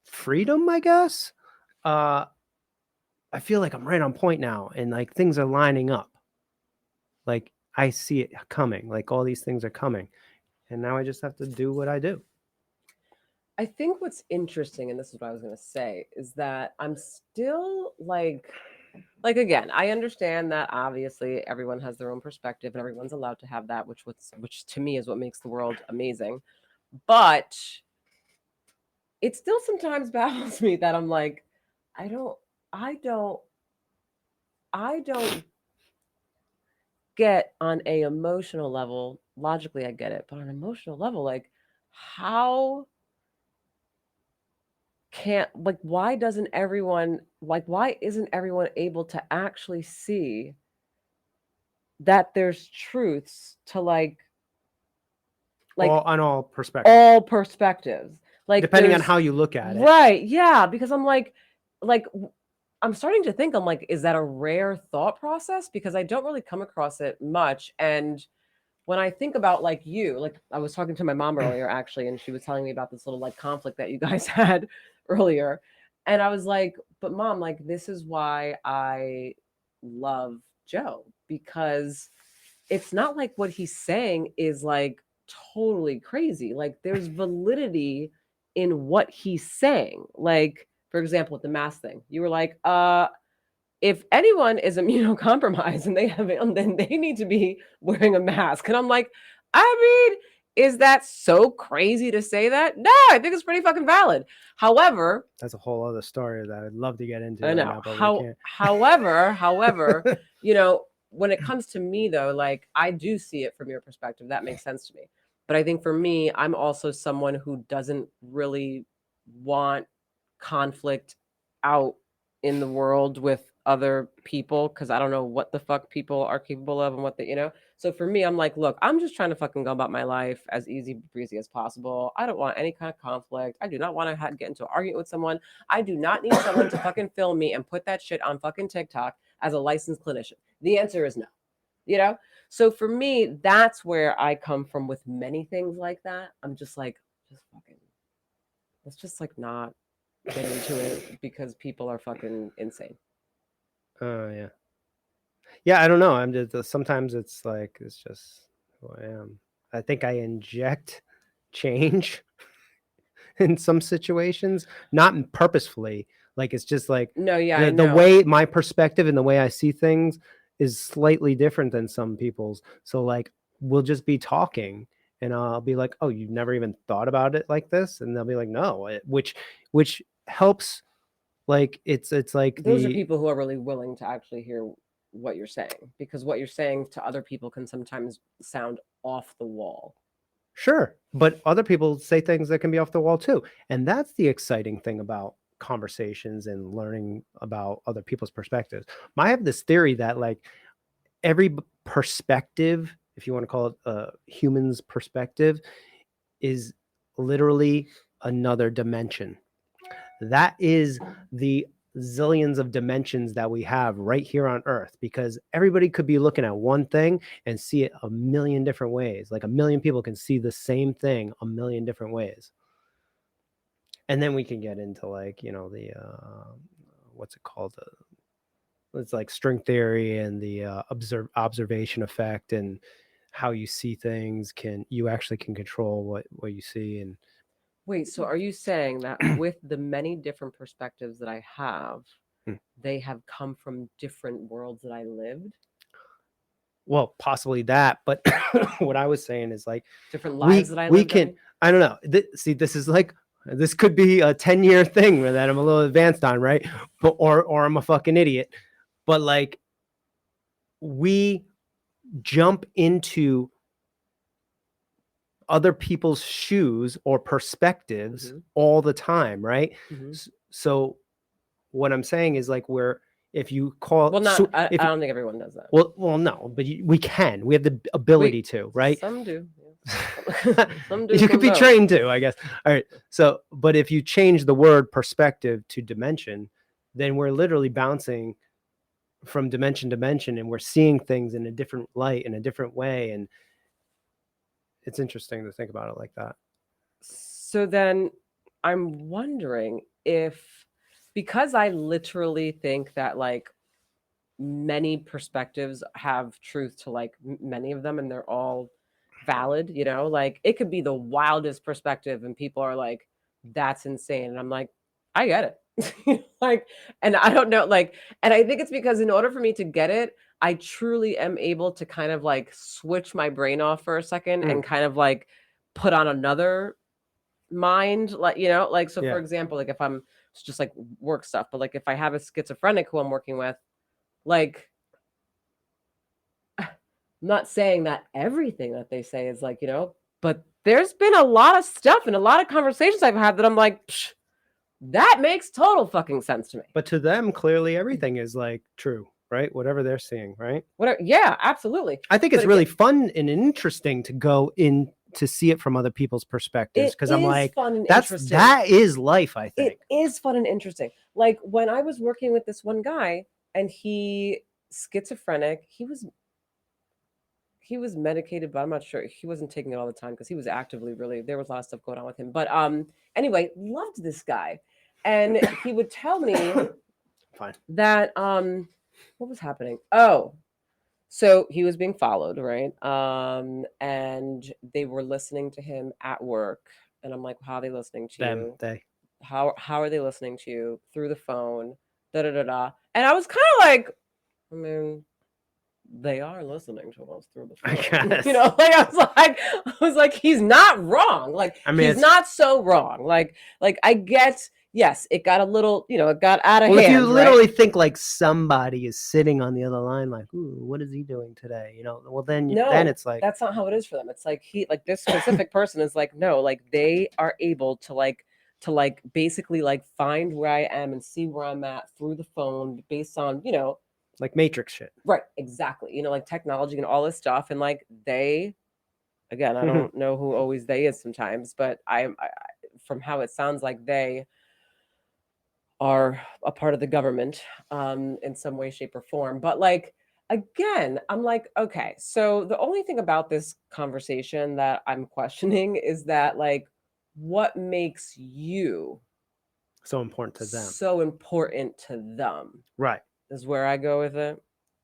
S1: freedom, I guess. I feel like I'm right on point now, and like things are lining up. Like I see it coming. Like all these things are coming, and now I just have to do what I do.
S2: I think what's interesting, and this is what I was going to say, is that I'm still like again, I understand that obviously everyone has their own perspective and everyone's allowed to have that, which to me is what makes the world amazing. But it still sometimes baffles me that I'm like, I don't, I don't, I don't get on a emotional level. Logically, I get it, but on an emotional level, like how can't like why isn't everyone able to actually see that there's truths to like
S1: On all perspectives,
S2: all perspectives, like
S1: depending on
S2: there's
S1: how you look at it.
S2: right, yeah, because I'm like I'm starting to think, I'm like, is that a rare thought process, because I don't really come across it much. And when I think about like you, like I was talking to my mom earlier actually, and she was telling me about this little like conflict that you guys had earlier. And I was like, but mom, like this is why I love Joe, because it's not like what he's saying is like totally crazy. Like there's validity in what he's saying. Like, for example, with the mask thing, you were like, if anyone is immunocompromised and they have it, then they need to be wearing a mask. And I'm like, I mean, is that so crazy to say that? No, I think it's pretty fucking valid. However,
S1: That's a whole other story that I'd love to get into
S2: I
S1: right
S2: know.
S1: now, but we can't.
S2: However, when it comes to me though, like I do see it from your perspective. That makes sense to me. But I think for me, I'm also someone who doesn't really want conflict out in the world with other people, because I don't know what the fuck people are capable of and what they. So for me, I'm like, look, I'm just trying to fucking go about my life as easy breezy as possible. I don't want any kind of conflict. I do not want to get into an argument with someone. I do not need someone to fucking film me and put that shit on fucking TikTok as a licensed clinician. The answer is no. You know? So for me, that's where I come from with many things like that. I'm just like, just fucking, let's just like not get into it because people are fucking insane.
S1: Oh yeah. Yeah, I don't know. I'm just sometimes it's like it's just who I am. I think I inject change in some situations, not purposefully. Like it's just like
S2: No, yeah, I
S1: the
S2: know.
S1: way my perspective and the way I see things is slightly different than some people's. So like we'll just be talking and I'll be like, "Oh, you've never even thought about it like this?" And they'll be like, "No," which helps. Like it's like
S2: Those are
S1: the
S2: people who are really willing to actually hear what you're saying, because what you're saying to other people can sometimes sound off the wall.
S1: Sure, but other people say things that can be off the wall too, and that's the exciting thing about conversations and learning about other people's perspectives. I have this theory that like every perspective, if you want to call it a human's perspective, is literally another dimension. That is the zillions of dimensions that we have right here on Earth, because everybody could be looking at one thing and see it a million different ways. Like a million people can see the same thing a million different ways. And then we can get into like, the what's it called? It's like string theory and the observation effect, and how you see things you actually can control what you see. And
S2: Wait, so are you saying that with the many different perspectives that I have,
S1: Hmm.
S2: they have come from different worlds that I lived?
S1: Well, possibly that, but what I was saying is like
S2: Different lives that I lived?
S1: can. I don't know. See, this is like this could be a 10-year thing that I'm a little advanced on, right? But or I'm a fucking idiot. But like we jump into other people's shoes or perspectives
S2: Mhm.
S1: all the time, right?
S2: Mhm.
S1: So what I'm saying is like we're if you call,
S2: Well, not. I don't think everyone does that.
S1: well, no, but we can. We have the ability to, right?
S2: Some do. Yeah. Some do.
S1: You
S2: some
S1: could be
S2: don't.
S1: trained to, I guess. All right. So, but if you change the word perspective to dimension, then we're literally bouncing from dimension to dimension, and we're seeing things in a different light, in a different way, and it's interesting to think about it like that.
S2: So then I'm wondering if, because I literally think that like many perspectives have truth to like many of them and they're all valid, you know, like it could be the wildest perspective and people are like, that's insane. And I'm like, I get it. Like, and I don't know, like, and I think it's because in order for me to get it, I truly am able to kind of like switch my brain off for a second and kind of like put on another mind, like, you know, like, so for example, like if I'm, it's just like work stuff, but like if I have a schizophrenic who I'm working with, like, I'm not saying that everything that they say is like, you know, but there's been a lot of stuff and a lot of conversations I've had that I'm like, psh, that makes total fucking sense to me.
S1: But to them, clearly everything is like true, right? Whatever they're seeing, right?
S2: Whatever. Yeah, absolutely.
S1: I think it's really fun and interesting to go in to see it from other people's perspectives, because I'm like, that is life. I think
S2: it is fun and interesting. Like when I was working with this one guy and he schizophrenic, he was medicated, but I'm not sure he wasn't taking it all the time because he was actively really, there was a lot of stuff going on with him. But anyway, loved this guy. And he would tell me that what was happening? Oh, so he was being followed, right? And they were listening to him at work. And I'm like, how are they listening to you? How are they listening to you? Through the phone, da da da da. And I was kind of like, I mean, they are listening to us through the phone. You know, like I was like, he's not wrong. Like, I mean, he's not so wrong. Like I get, yes, it got a little, you know, it got out of hand.
S1: If you literally think like somebody is sitting on the other line, like, ooh, what is he doing today? You know, well then it's like,
S2: that's not how it is for them. It's like this specific person is like, no, like they are able to basically like find where I am and see where I'm at through the phone based on, you know,
S1: like Matrix shit.
S2: Right, exactly. You know, like technology and all this stuff. And like they, again, I don't know who always they is sometimes, but I from how it sounds like they are a part of the government in some way, shape, or form. But like, again, I'm like, okay, so the only thing about this conversation that I'm questioning is that like, what makes you
S1: so important to them?
S2: So important to them.
S1: Right.
S2: Is where I go with it.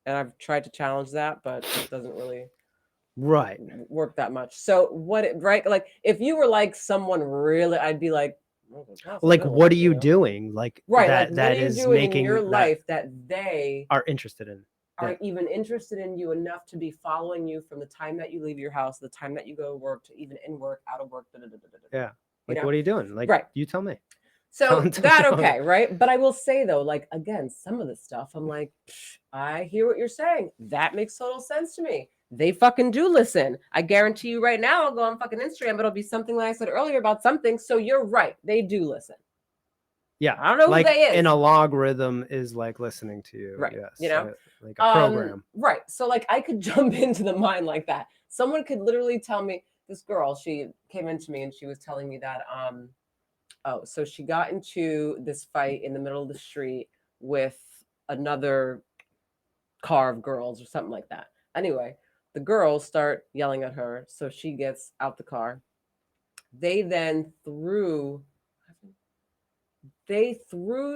S2: And I've tried to challenge that, but it doesn't really work that much. So right? Like if you were like someone really, I'd be like,
S1: like, what are you doing? Like,
S2: right,
S1: that
S2: is making in your life that they
S1: are interested in.
S2: Are even interested in you enough to be following you from the time that you leave your house, the time that you go to work, to even in work, out of work.
S1: Yeah. Like, what are you doing? Like, you tell me.
S2: So that okay, right? But I will say though, like again, some of the stuff I'm like, I hear what you're saying. That makes total sense to me. They fucking do listen. I guarantee you right now, I'll go on fucking Instagram, but it'll be something like I said earlier about something. So you're right. They do listen.
S1: Yeah.
S2: I don't know
S1: like,
S2: who they is.
S1: And a logarithm is like listening to you.
S2: Right.
S1: Yes.
S2: You know?
S1: Like a program.
S2: Right. So like I could jump into the mind like that. Someone could literally tell me, this girl, she came into me and she was telling me that oh, so she got into this fight in the middle of the street with another car of girls or something like that. Anyway, the girls start yelling at her, so she gets out the car. They then threw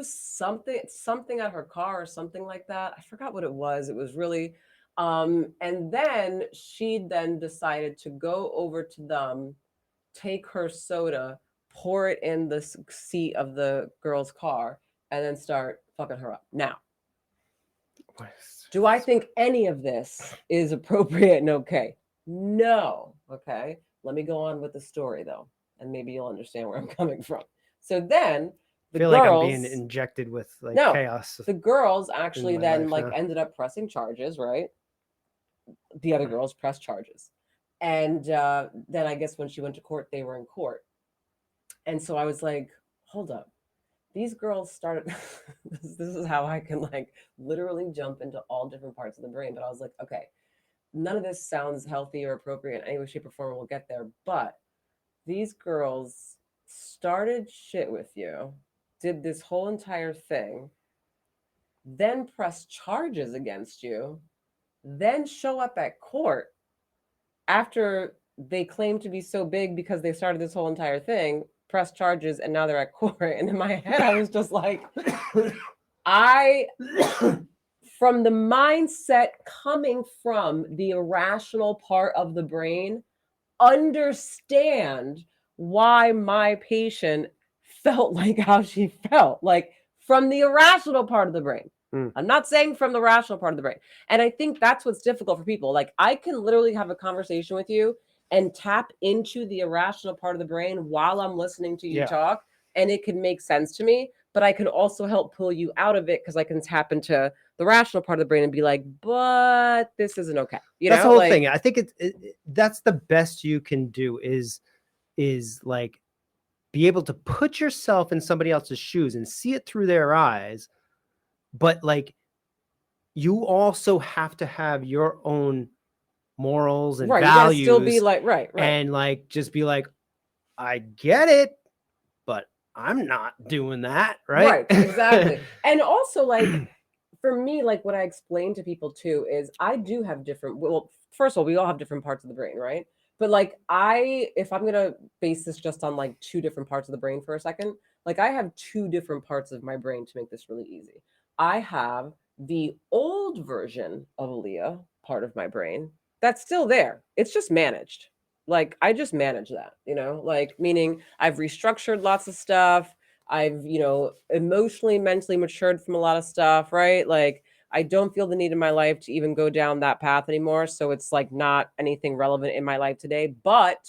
S2: something at her car or something like that. I forgot what it was. It was really and then she then decided to go over to them, take her soda, pour it in the seat of the girl's car, and then start fucking her up. Now, do I think any of this is appropriate and okay? No. Okay. Let me go on with the story though, and maybe you'll understand where I'm coming from. So then
S1: I feel like I'm being injected with like chaos.
S2: The girls actually then like ended up pressing charges, right? The other girls pressed charges. And then I guess when she went to court, they were in court. And so I was like, hold up. these girls started this is how I can like literally jump into all different parts of the brain. But I was like, okay, none of this sounds healthy or appropriate in any way, shape, or form. We'll get there. But these girls started shit with you, did this whole entire thing, then press charges against you, then show up at court after they claim to be so big because they started this whole entire thing, press charges, and now they're at court. And in my head, I was just like, I, from the mindset coming from the irrational part of the brain, understand why my patient felt like how she felt, like from the irrational part of the brain. I'm not saying from the rational part of the brain. And I think that's what's difficult for people. Like I can literally have a conversation with you and tap into the irrational part of the brain while I'm listening to you talk, and it can make sense to me, but I can also help pull you out of it because I can tap into the rational part of the brain and be like, but this isn't okay.
S1: That's the whole thing. I think that's the best you can do is like be able to put yourself in somebody else's shoes and see it through their eyes. But like, you also have to have your own morals and values. You gotta still
S2: be like, right.
S1: And like, just be like, I get it, but I'm not doing that. Right.
S2: Exactly. And also like, for me, like what I explain to people too, is I do have different, well, first of all, we all have different parts of the brain, right? But like if I'm going to base this just on like two different parts of the brain for a second, like I have two different parts of my brain to make this really easy. I have the old version of Alyea part of my brain that's still there. It's just managed. Like I just manage that, like meaning I've restructured lots of stuff. I've, emotionally, mentally matured from a lot of stuff, right? Like I don't feel the need in my life to even go down that path anymore. So it's like not anything relevant in my life today. But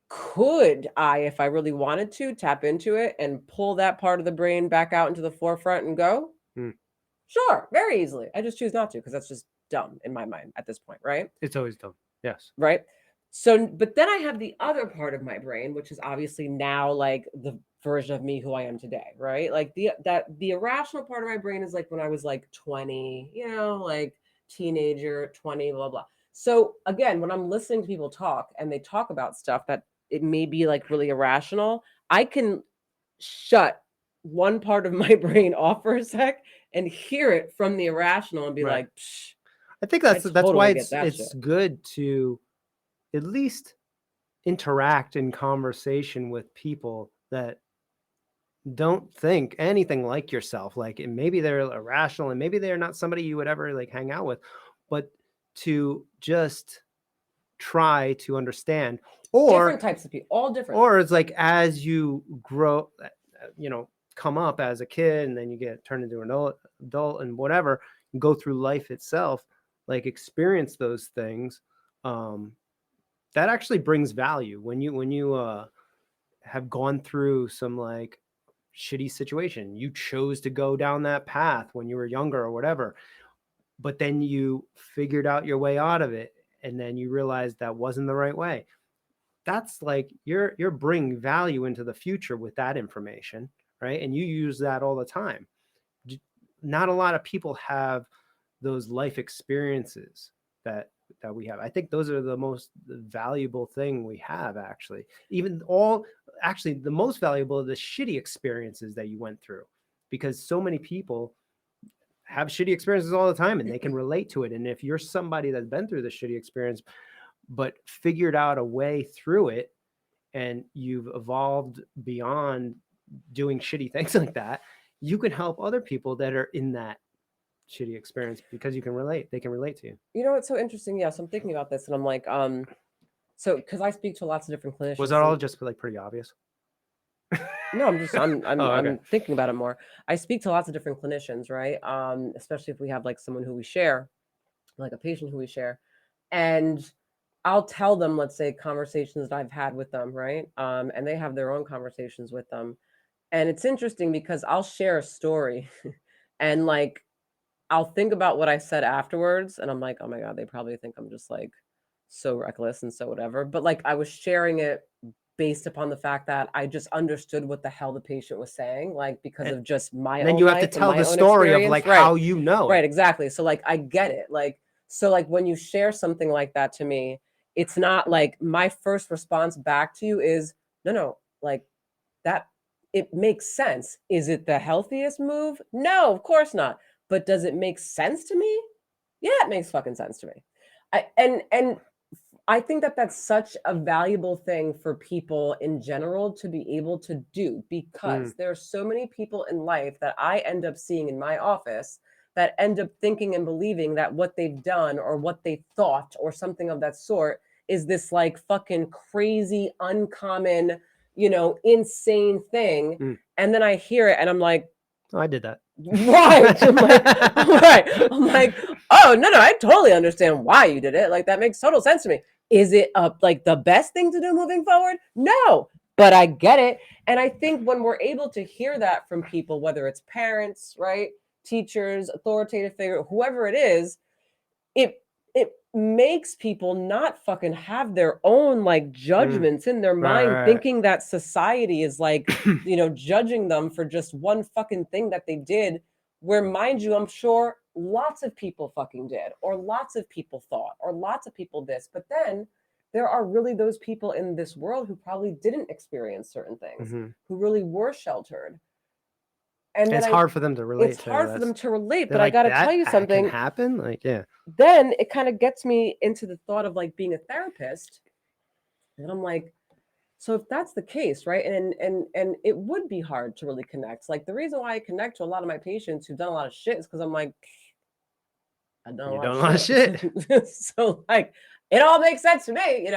S2: could I, if I really wanted to, tap into it and pull that part of the brain back out into the forefront and go? Sure, very easily. I just choose not to because that's just dumb in my mind at this point, right?
S1: It's always dumb. Yes.
S2: Right. So, but then I have the other part of my brain, which is obviously now like the version of me who I am today, right? Like the irrational part of my brain is like when I was like 20, like teenager, 20, blah, blah. So again, when I'm listening to people talk and they talk about stuff that it may be like really irrational, I can shut one part of my brain off for a sec and hear it from the irrational and be like, psh,
S1: I think that's why it's good to at least interact in conversation with people that don't think anything like yourself. Like maybe they're irrational and maybe they're not somebody you would ever like hang out with, but to just try to understand, or
S2: different types of people, all different.
S1: Or it's like as you grow, come up as a kid and then you get turned into an adult and whatever, and go through life itself, like experience those things. That actually brings value when you have gone through some like shitty situation. You chose to go down that path when you were younger or whatever, but then you figured out your way out of it, and then you realized that wasn't the right way. That's like you're bringing value into the future with that information, right? And you use that all the time. Not a lot of people have those life experiences that we have. I think those are the most valuable thing we have, actually. Actually, the most valuable are the shitty experiences that you went through, because so many people have shitty experiences all the time and they can relate to it. And if you're somebody that's been through the shitty experience but figured out a way through it, and you've evolved beyond doing shitty things like that, you can help other people that are in that shitty experience because you can relate. They can relate to you.
S2: You know, it's so interesting. Yeah. So I'm thinking about this and I'm like, so because I speak to lots of different clinicians.
S1: Was that all just like pretty obvious?
S2: No, I'm thinking about it more. I speak to lots of different clinicians, right? Especially if we have like someone who we share, like a patient who we share, and I'll tell them, let's say, conversations that I've had with them, right? And they have their own conversations with them. And it's interesting because I'll share a story and like, I'll think about what I said afterwards. And I'm like, oh my God, they probably think I'm just like so reckless and so whatever. But like I was sharing it based upon the fact that I just understood what the hell the patient was saying, like because of just my
S1: And then
S2: own
S1: you have to
S2: life and
S1: tell
S2: my
S1: the
S2: own
S1: story of
S2: experience.
S1: like
S2: Right.
S1: how you know
S2: Right,
S1: it.
S2: exactly. So like I get it. Like, so like when you share something like that to me, it's not like my first response back to you is no, like that it makes sense. Is it the healthiest move? No, of course not. But does it make sense to me? Yeah, it makes fucking sense to me. And I think that that's such a valuable thing for people in general to be able to do, because there are so many people in life that I end up seeing in my office that end up thinking and believing that what they've done or what they thought or something of that sort is this like fucking crazy, uncommon, insane thing. And then I hear it and I'm like,
S1: Oh, I did that.
S2: right. I'm like, oh no, I totally understand why you did it. Like that makes total sense to me. Is it like the best thing to do moving forward? No, but I get it. And I think when we're able to hear that from people, whether it's parents, right, teachers, authoritative figure, whoever it is, it makes people not fucking have their own like judgments in their mind,
S1: right.
S2: thinking that society is like, judging them for just one fucking thing that they did, where mind you, I'm sure lots of people fucking did, or lots of people thought, or lots of people this, but then there are really those people in this world who probably didn't experience certain things, who really were sheltered. And then
S1: it's hard for them to relate.
S2: It's hard for them to relate,
S1: They're
S2: but I
S1: like,
S2: got to
S1: that
S2: tell you
S1: can
S2: something.
S1: happen. Like, yeah.
S2: Then it kind of gets me into the thought of like being a therapist. And I'm like, so if that's the case, right? And it would be hard to really connect. Like the reason why I connect to a lot of my patients who've done a lot of shit is because I'm like, I've done a lot of shit. So like it all makes sense to me,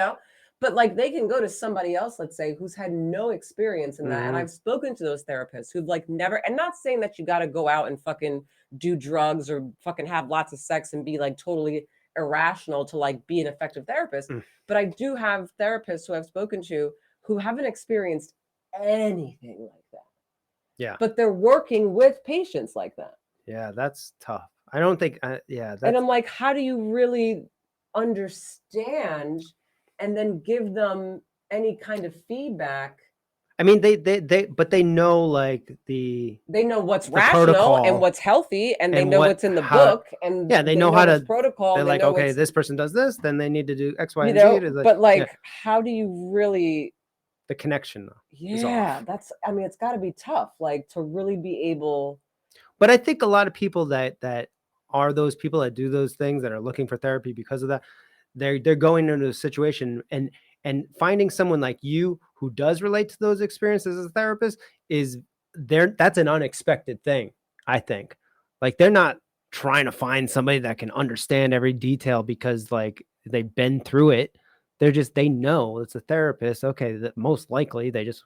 S2: But like they can go to somebody else, let's say, who's had no experience in that. And I've spoken to those therapists who've like never, and not saying that you got to go out and fucking do drugs or fucking have lots of sex and be like totally irrational to like be an effective therapist. But I do have therapists who I've spoken to who haven't experienced anything like that.
S1: Yeah.
S2: But they're working with patients like that.
S1: Yeah, that's tough. I don't think,
S2: and I'm like, how do you really understand and then give them any kind of feedback?
S1: I mean, but they know like they
S2: know what's
S1: the
S2: rational
S1: protocol
S2: and what's healthy, and they
S1: and
S2: know what's in the book, and
S1: they know how to
S2: protocol.
S1: They're
S2: They
S1: like,
S2: know
S1: okay,
S2: what's,
S1: this person does this, then they need to do X, Y, and Z.
S2: but like, how do you really?
S1: The connection though.
S2: Yeah, that's. I mean, it's got to be tough, like to really be able.
S1: But I think a lot of people that are those people that do those things that are looking for therapy because of that, they're going into a situation and finding someone like you who does relate to those experiences as a therapist that's an unexpected thing. I think like they're not trying to find somebody that can understand every detail because like they've been through it. They know it's a therapist. Okay, that most likely they just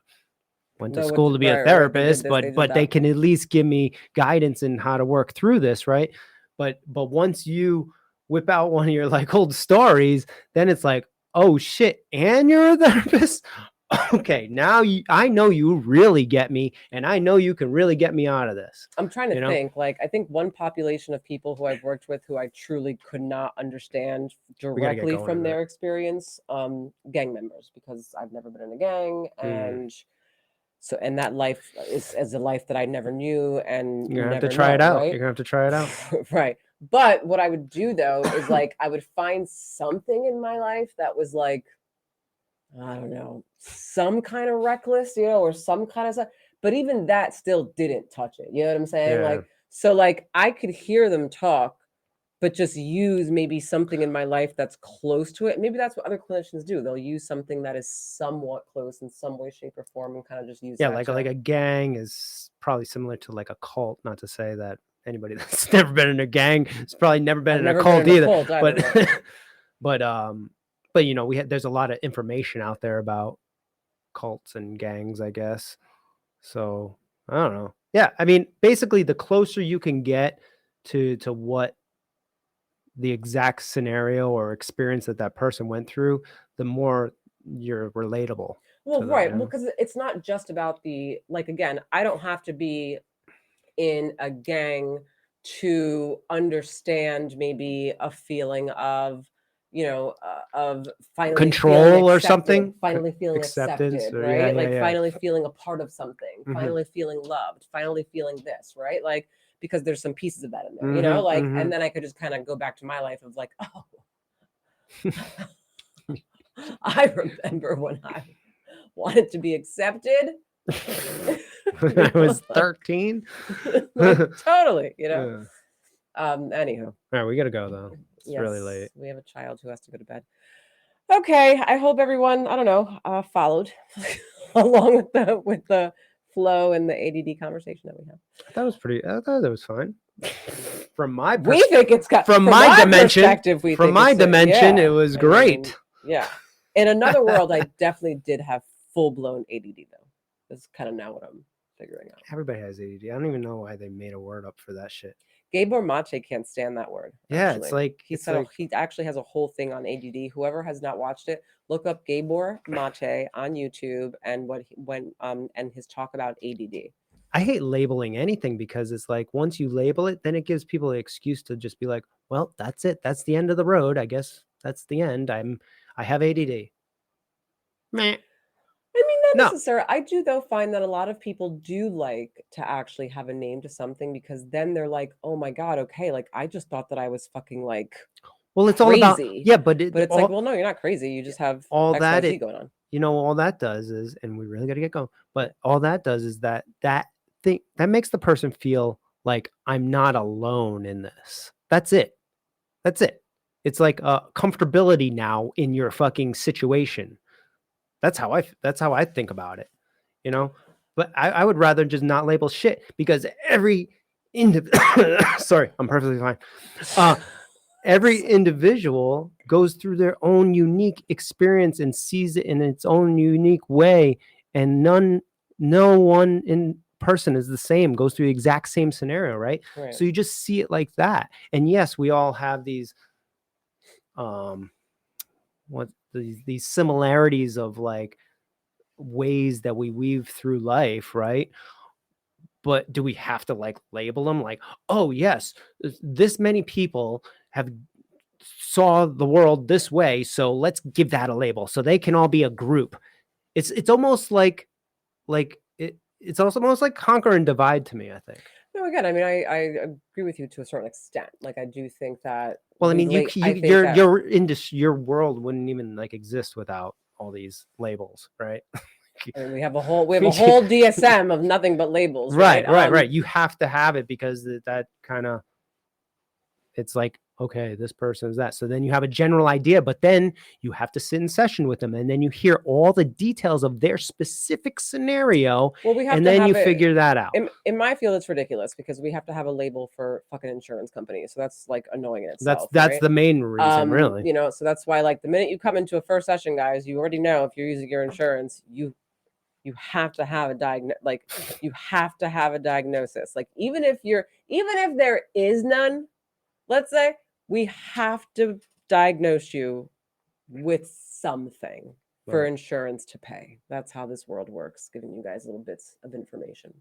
S1: went to school to be a therapist, but they can at least give me guidance in how to work through this, right? But once you whip out one of your like old stories, then it's like, oh shit, and you're a therapist? Okay, now I know you really get me, and I know you can really get me out of this.
S2: I'm trying to think. Like, I think one population of people who I've worked with who I truly could not understand directly from their experience, gang members, because I've never been in a gang, and so, and that life is a life that I never knew, and
S1: you're gonna have to try it out.
S2: Right?
S1: You're gonna have to try it out.
S2: Right. But what I would do though is like I would find something in my life that was like, I don't know, some kind of reckless, or some kind of stuff. But even that still didn't touch it. You know what I'm saying?
S1: Yeah.
S2: Like, so like I could hear them talk, but just use maybe something in my life that's close to it. Maybe that's what other clinicians do. They'll use something that is somewhat close in some way, shape, or form, and kind of just use.
S1: Yeah, like a gang is probably similar to like a cult. Not to say that anybody that's never been in a gang has probably never been in a cult either. But there's a lot of information out there about cults and gangs, I guess. So I don't know. Yeah, I mean, basically, the closer you can get to what the exact scenario or experience that person went through, the more you're relatable.
S2: Well, right. Well, because it's not just about again, I don't have to be in a gang to understand maybe a feeling of, of finally
S1: Control
S2: feeling
S1: or
S2: accepted,
S1: something?
S2: finally feeling
S1: Acceptance,
S2: accepted,
S1: or-
S2: right?
S1: yeah,
S2: Like
S1: yeah.
S2: finally feeling a part of something,
S1: Mhm.
S2: finally feeling loved, finally feeling this, right? Like, because there's some pieces of that in there,
S1: Mhm,
S2: like,
S1: mhm.
S2: and then I could just kind of go back to my life of like, oh, I remember when I wanted to be accepted.
S1: When I was 13.
S2: Like, totally,
S1: Yeah.
S2: Anywho,
S1: All right, we gotta go though. It's really
S2: yes,
S1: late.
S2: we have a child who has to go to bed. Okay, I hope everyone, I don't know, followed along with the flow and the ADD conversation that we have.
S1: I thought that was fine. From my
S2: We think it's got
S1: from
S2: from
S1: my
S2: our
S1: dimension,
S2: perspective, we
S1: from
S2: think
S1: my
S2: it's
S1: dimension,
S2: yeah,
S1: it was
S2: I
S1: great.
S2: mean, yeah. In another world, I definitely did have full-blown ADD though. That's kind of now what I'm figuring out.
S1: Everybody has ADD. I don't even know why they made a word up for that shit.
S2: Gabor Mache can't stand that word.
S1: Yeah,
S2: actually.
S1: it's like
S2: he
S1: it's
S2: said
S1: like
S2: he actually has a whole thing on ADD. Whoever has not watched it, look up Gabor Mache on YouTube and and his talk about ADD.
S1: I hate labeling anything because it's like once you label it, then it gives people an excuse to just be like, well, that's it. That's the end of the road. I guess that's the end. I have ADD. Meh.
S2: I mean, not
S1: No.
S2: necessarily. I do though find that a lot of people do like to actually have a name to something because then they're like, oh my God, okay, like I just thought that I was fucking like
S1: Well, it's all about
S2: crazy.
S1: yeah, but
S2: But it's like, well, no, you're not crazy. You just have
S1: all that
S2: XYZ going on.
S1: you know, all that does is, and we really got to get going, but all that does is that thing that makes the person feel like I'm not alone in this. That's it. That's it. It's like a comfortability now in your fucking situation. That's how I think about it, you know. But I would rather just not label shit because every sorry, I'm perfectly fine. Every individual goes through their own unique experience and sees it in its own unique way, and no one in person is the same, goes through the exact same scenario, right?
S2: Right.
S1: So you just see it like that. And yes, we all have these these similarities of like ways that we weave through life, right? But do we have to like label them like, oh yes, this many people have saw the world this way, so let's give that a label so they can all be a group. It's almost like it's also almost like conquer and divide to me, I think.
S2: No, again, I mean, I agree with you to a certain extent. Like, I do think that.
S1: Well, I mean, your world wouldn't even like exist without all these labels, right?
S2: I mean, we have a whole DSM of nothing but labels, right?
S1: Right. You have to have it because that kind of it's like, okay, this person is that. So then you have a general idea, but then you have to sit in session with them and then you hear all the details of their specific scenario.
S2: Well, we have
S1: and
S2: to
S1: then
S2: have
S1: you
S2: it,
S1: figure that out.
S2: In my field, it's ridiculous because we have to have a label for fucking insurance companies. So that's like annoying in itself.
S1: That's
S2: right?
S1: the main reason, really.
S2: You know, so that's why like the minute you come into a first session, guys, you already know if you're using your insurance, you have to have a you have to have a diagnosis. Like even if there is none, let's say, we have to diagnose you with something for insurance to pay. That's how this world works, giving you guys little bits of information.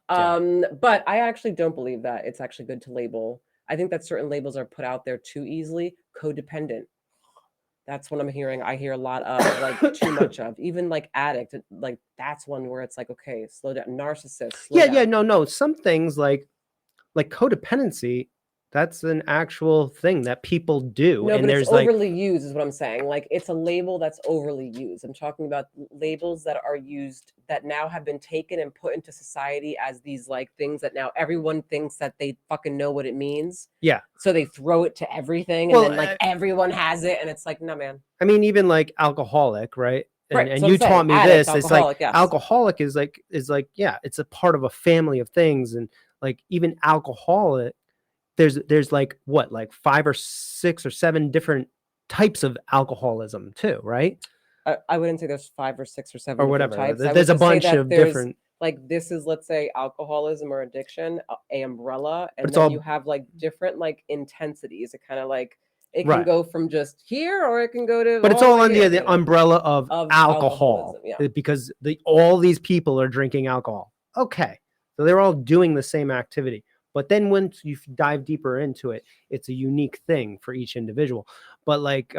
S2: But I actually don't believe that it's actually good to label. I think that certain labels are put out there too easily. Codependent. That's what I'm hearing. I hear a lot of like too much of, even like addict. Like that's one where it's like, okay, slow down. Narcissist. Slow down.
S1: No. Some things like codependency, that's an actual thing that people do.
S2: No,
S1: and
S2: but
S1: there's
S2: it's overly used is what I'm saying. Like it's a label that's overly used. I'm talking about labels that are used that now have been taken and put into society as these like things that now everyone thinks that they fucking know what it means.
S1: Yeah.
S2: So they throw it to everything and then like everyone has it and it's like, no, man.
S1: I mean, even like alcoholic, right? And you taught me
S2: Addict,
S1: this. It's like
S2: yes.
S1: alcoholic is like, yeah, it's a part of a family of things. And like even alcoholic, there's like what, like 5 or 6 or 7 different types of alcoholism too, right?
S2: I wouldn't say there's 5 or 6 or 7
S1: or whatever
S2: types.
S1: There's a bunch of different,
S2: like this is, let's say, alcoholism or addiction, a umbrella, and
S1: it's
S2: then
S1: all,
S2: you have like different like intensities. It kind of like it can go from just here or it can go to,
S1: but it's all under
S2: here,
S1: the umbrella of alcohol,
S2: yeah.
S1: because all these people are drinking alcohol. Okay, so they're all doing the same activity, But then once you dive deeper into it, it's a unique thing for each individual. But like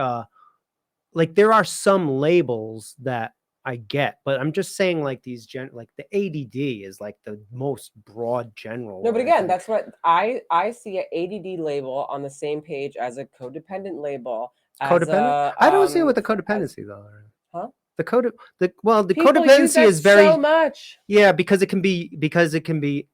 S1: there are some labels that I get, but I'm just saying like these like the ADD is like the most broad general.
S2: No, but
S1: one, I
S2: again,
S1: think.
S2: that's what I see an ADD label on the same page as a codependent label. As
S1: Codependent.
S2: a,
S1: I don't see it with the
S2: as,
S1: codependency though.
S2: huh?
S1: The the
S2: People use
S1: codependency
S2: that
S1: is very
S2: so much.
S1: yeah, because it can be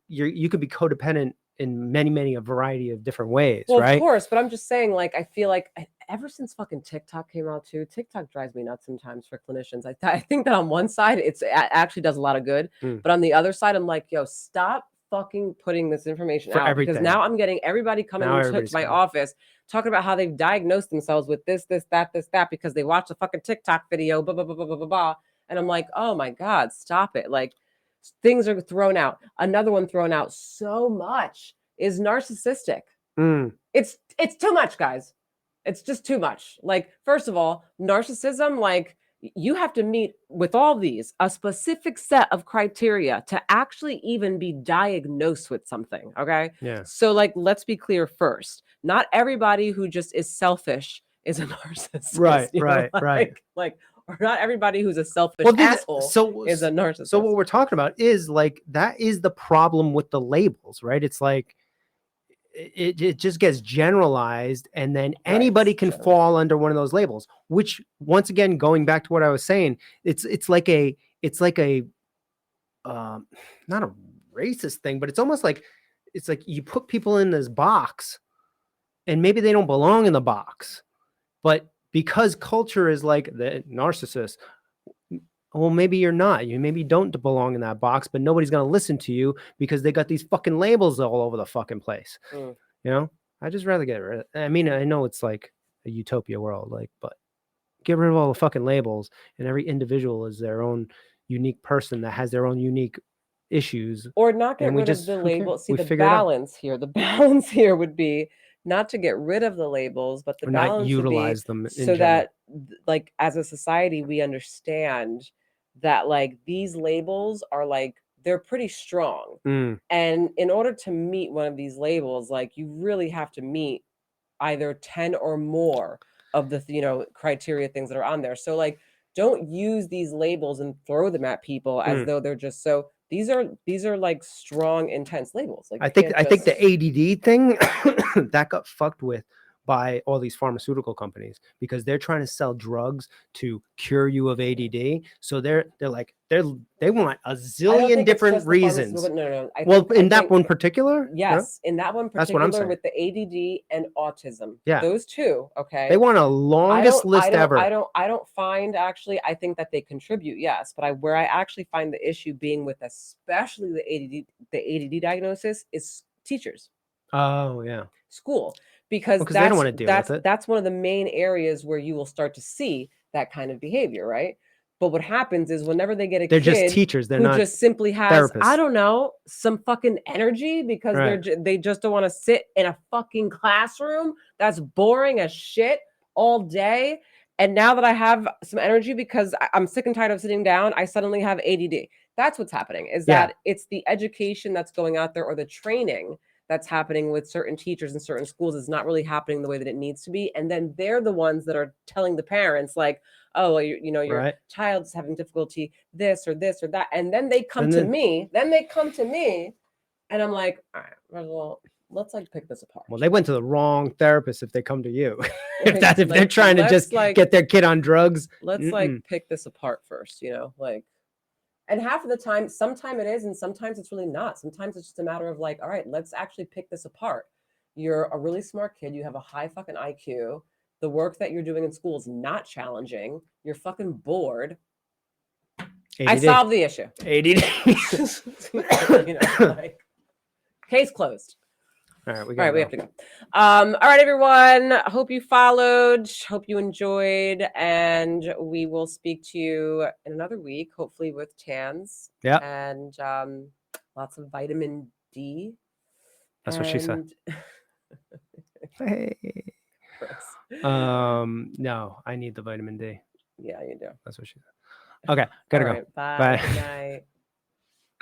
S1: you could be codependent in many a variety of different ways,
S2: Well,
S1: right?
S2: of course, but I'm just saying, like, I feel like ever since fucking TikTok came out too, TikTok drives me nuts sometimes for clinicians. I think that on one side, it actually does a lot of good,
S1: Mm.
S2: but on the other side, I'm like, yo, stop fucking putting this information
S1: For
S2: out because
S1: everything.
S2: now I'm getting everybody coming
S1: Now
S2: to
S1: everybody's
S2: my
S1: coming.
S2: office talking about how they've diagnosed themselves with this, that, because they watched a fucking TikTok video, blah, blah, blah, blah, blah, blah, blah. And I'm like, oh my God, stop it. Like things are thrown out. Another one thrown out so much is narcissistic.
S1: Mm.
S2: It's too much, guys. It's just too much. Like, first of all, narcissism, like you have to meet with all these a specific set of criteria to actually even be diagnosed with something. Okay.
S1: Yeah.
S2: So, like, let's be clear first. Not everybody who just is selfish is a narcissist.
S1: Right,
S2: you know?
S1: right, right.
S2: Like, or not everybody who's a selfish
S1: Well,
S2: asshole is a narcissist.
S1: So what we're talking about is like that is the problem with the labels, right? It's like it just gets generalized, and then anybody can fall under one of those labels. Which, once again, going back to what I was saying, it's like a not a racist thing, but it's almost like it's like you put people in this box, and maybe they don't belong in the box, but because culture is like the narcissist. Well, maybe you're not. You maybe don't belong in that box, but nobody's gonna listen to you because they got these fucking labels all over the fucking place.
S2: Mm.
S1: You know, I just rather get rid of. I mean, I know it's like a utopia world, like, but get rid of all the fucking labels, and every individual is their own unique person that has their own unique issues.
S2: Or not get
S1: And we
S2: rid
S1: just-
S2: of the
S1: who cares?
S2: label. See,
S1: We
S2: the
S1: figure it out.
S2: balance here. The balance here would be not to get rid of the labels, but the
S1: Or not
S2: balance
S1: utilize them
S2: would
S1: in
S2: be so
S1: general.
S2: that, like, as a society, we understand that, like, these labels are like they're pretty strong,
S1: Mm,
S2: and in order to meet one of these labels, like, you really have to meet either 10 or more of the criteria things that are on there. So, like, don't use these labels and throw them at people as though they're just so these are like strong, intense labels. Like,
S1: I
S2: you
S1: think
S2: can't
S1: the
S2: just-
S1: ADD thing that got fucked with by all these pharmaceutical companies because they're trying to sell drugs to cure you of ADD. So they want a
S2: I don't
S1: zillion
S2: think it's
S1: different
S2: just the pharmaceutical-
S1: reasons.
S2: No.
S1: Well,
S2: I
S1: in that
S2: think-
S1: one particular,
S2: Yes, in that one
S1: That's what I'm
S2: particular
S1: saying.
S2: with the ADD and autism.
S1: Yeah.
S2: Those two, okay.
S1: they want a longest list ever.
S2: I don't find actually. I think that they contribute, yes, but where I actually find the issue being with especially the ADD diagnosis is teachers,
S1: Oh yeah,
S2: school, because
S1: Well, 'cause they don't wanna deal with it.
S2: that's one of the main areas where you will start to see that kind of behavior, right? But what happens is whenever they get a
S1: they're
S2: kid
S1: just teachers. They're
S2: who
S1: not
S2: just simply has,
S1: therapists.
S2: I don't know, some fucking energy because
S1: Right.
S2: they just don't want to sit in a fucking classroom that's boring as shit all day. And now that I have some energy because I'm sick and tired of sitting down, I suddenly have ADD. That's what's happening, is
S1: Yeah.
S2: that it's the education that's going out there or the training that's happening with certain teachers in certain schools is not really happening the way that it needs to be. And then they're the ones that are telling the parents, like, oh, well, your
S1: Right.
S2: child's having difficulty, this or that. And then they come
S1: And
S2: to
S1: then-
S2: me, and I'm like, all right, well, let's like pick this apart.
S1: Well, they went to the wrong therapist if they come to you. if
S2: Like,
S1: they're
S2: like,
S1: trying to
S2: let's,
S1: just
S2: like-
S1: get their kid on drugs.
S2: Let's like pick this apart first, like, and half of the time, sometimes it is, and sometimes it's really not. Sometimes it's just a matter of like, all right, let's actually pick this apart. You're a really smart kid. You have a high fucking IQ. The work that you're doing in school is not challenging. You're fucking bored. I
S1: ADD.
S2: solved the issue.
S1: ADD.
S2: Like, case closed.
S1: All right,
S2: All right, we have to go. All right, everyone. Hope you followed. Hope you enjoyed, and we will speak to you in another week, hopefully with Tans.
S1: Yeah.
S2: And lots of vitamin D.
S1: That's what she said. Hey.
S2: Gross.
S1: No, I need the vitamin D.
S2: Yeah, you do.
S1: That's what she said. Okay, gotta
S2: All
S1: go.
S2: right, bye.
S1: Bye.
S2: Good night.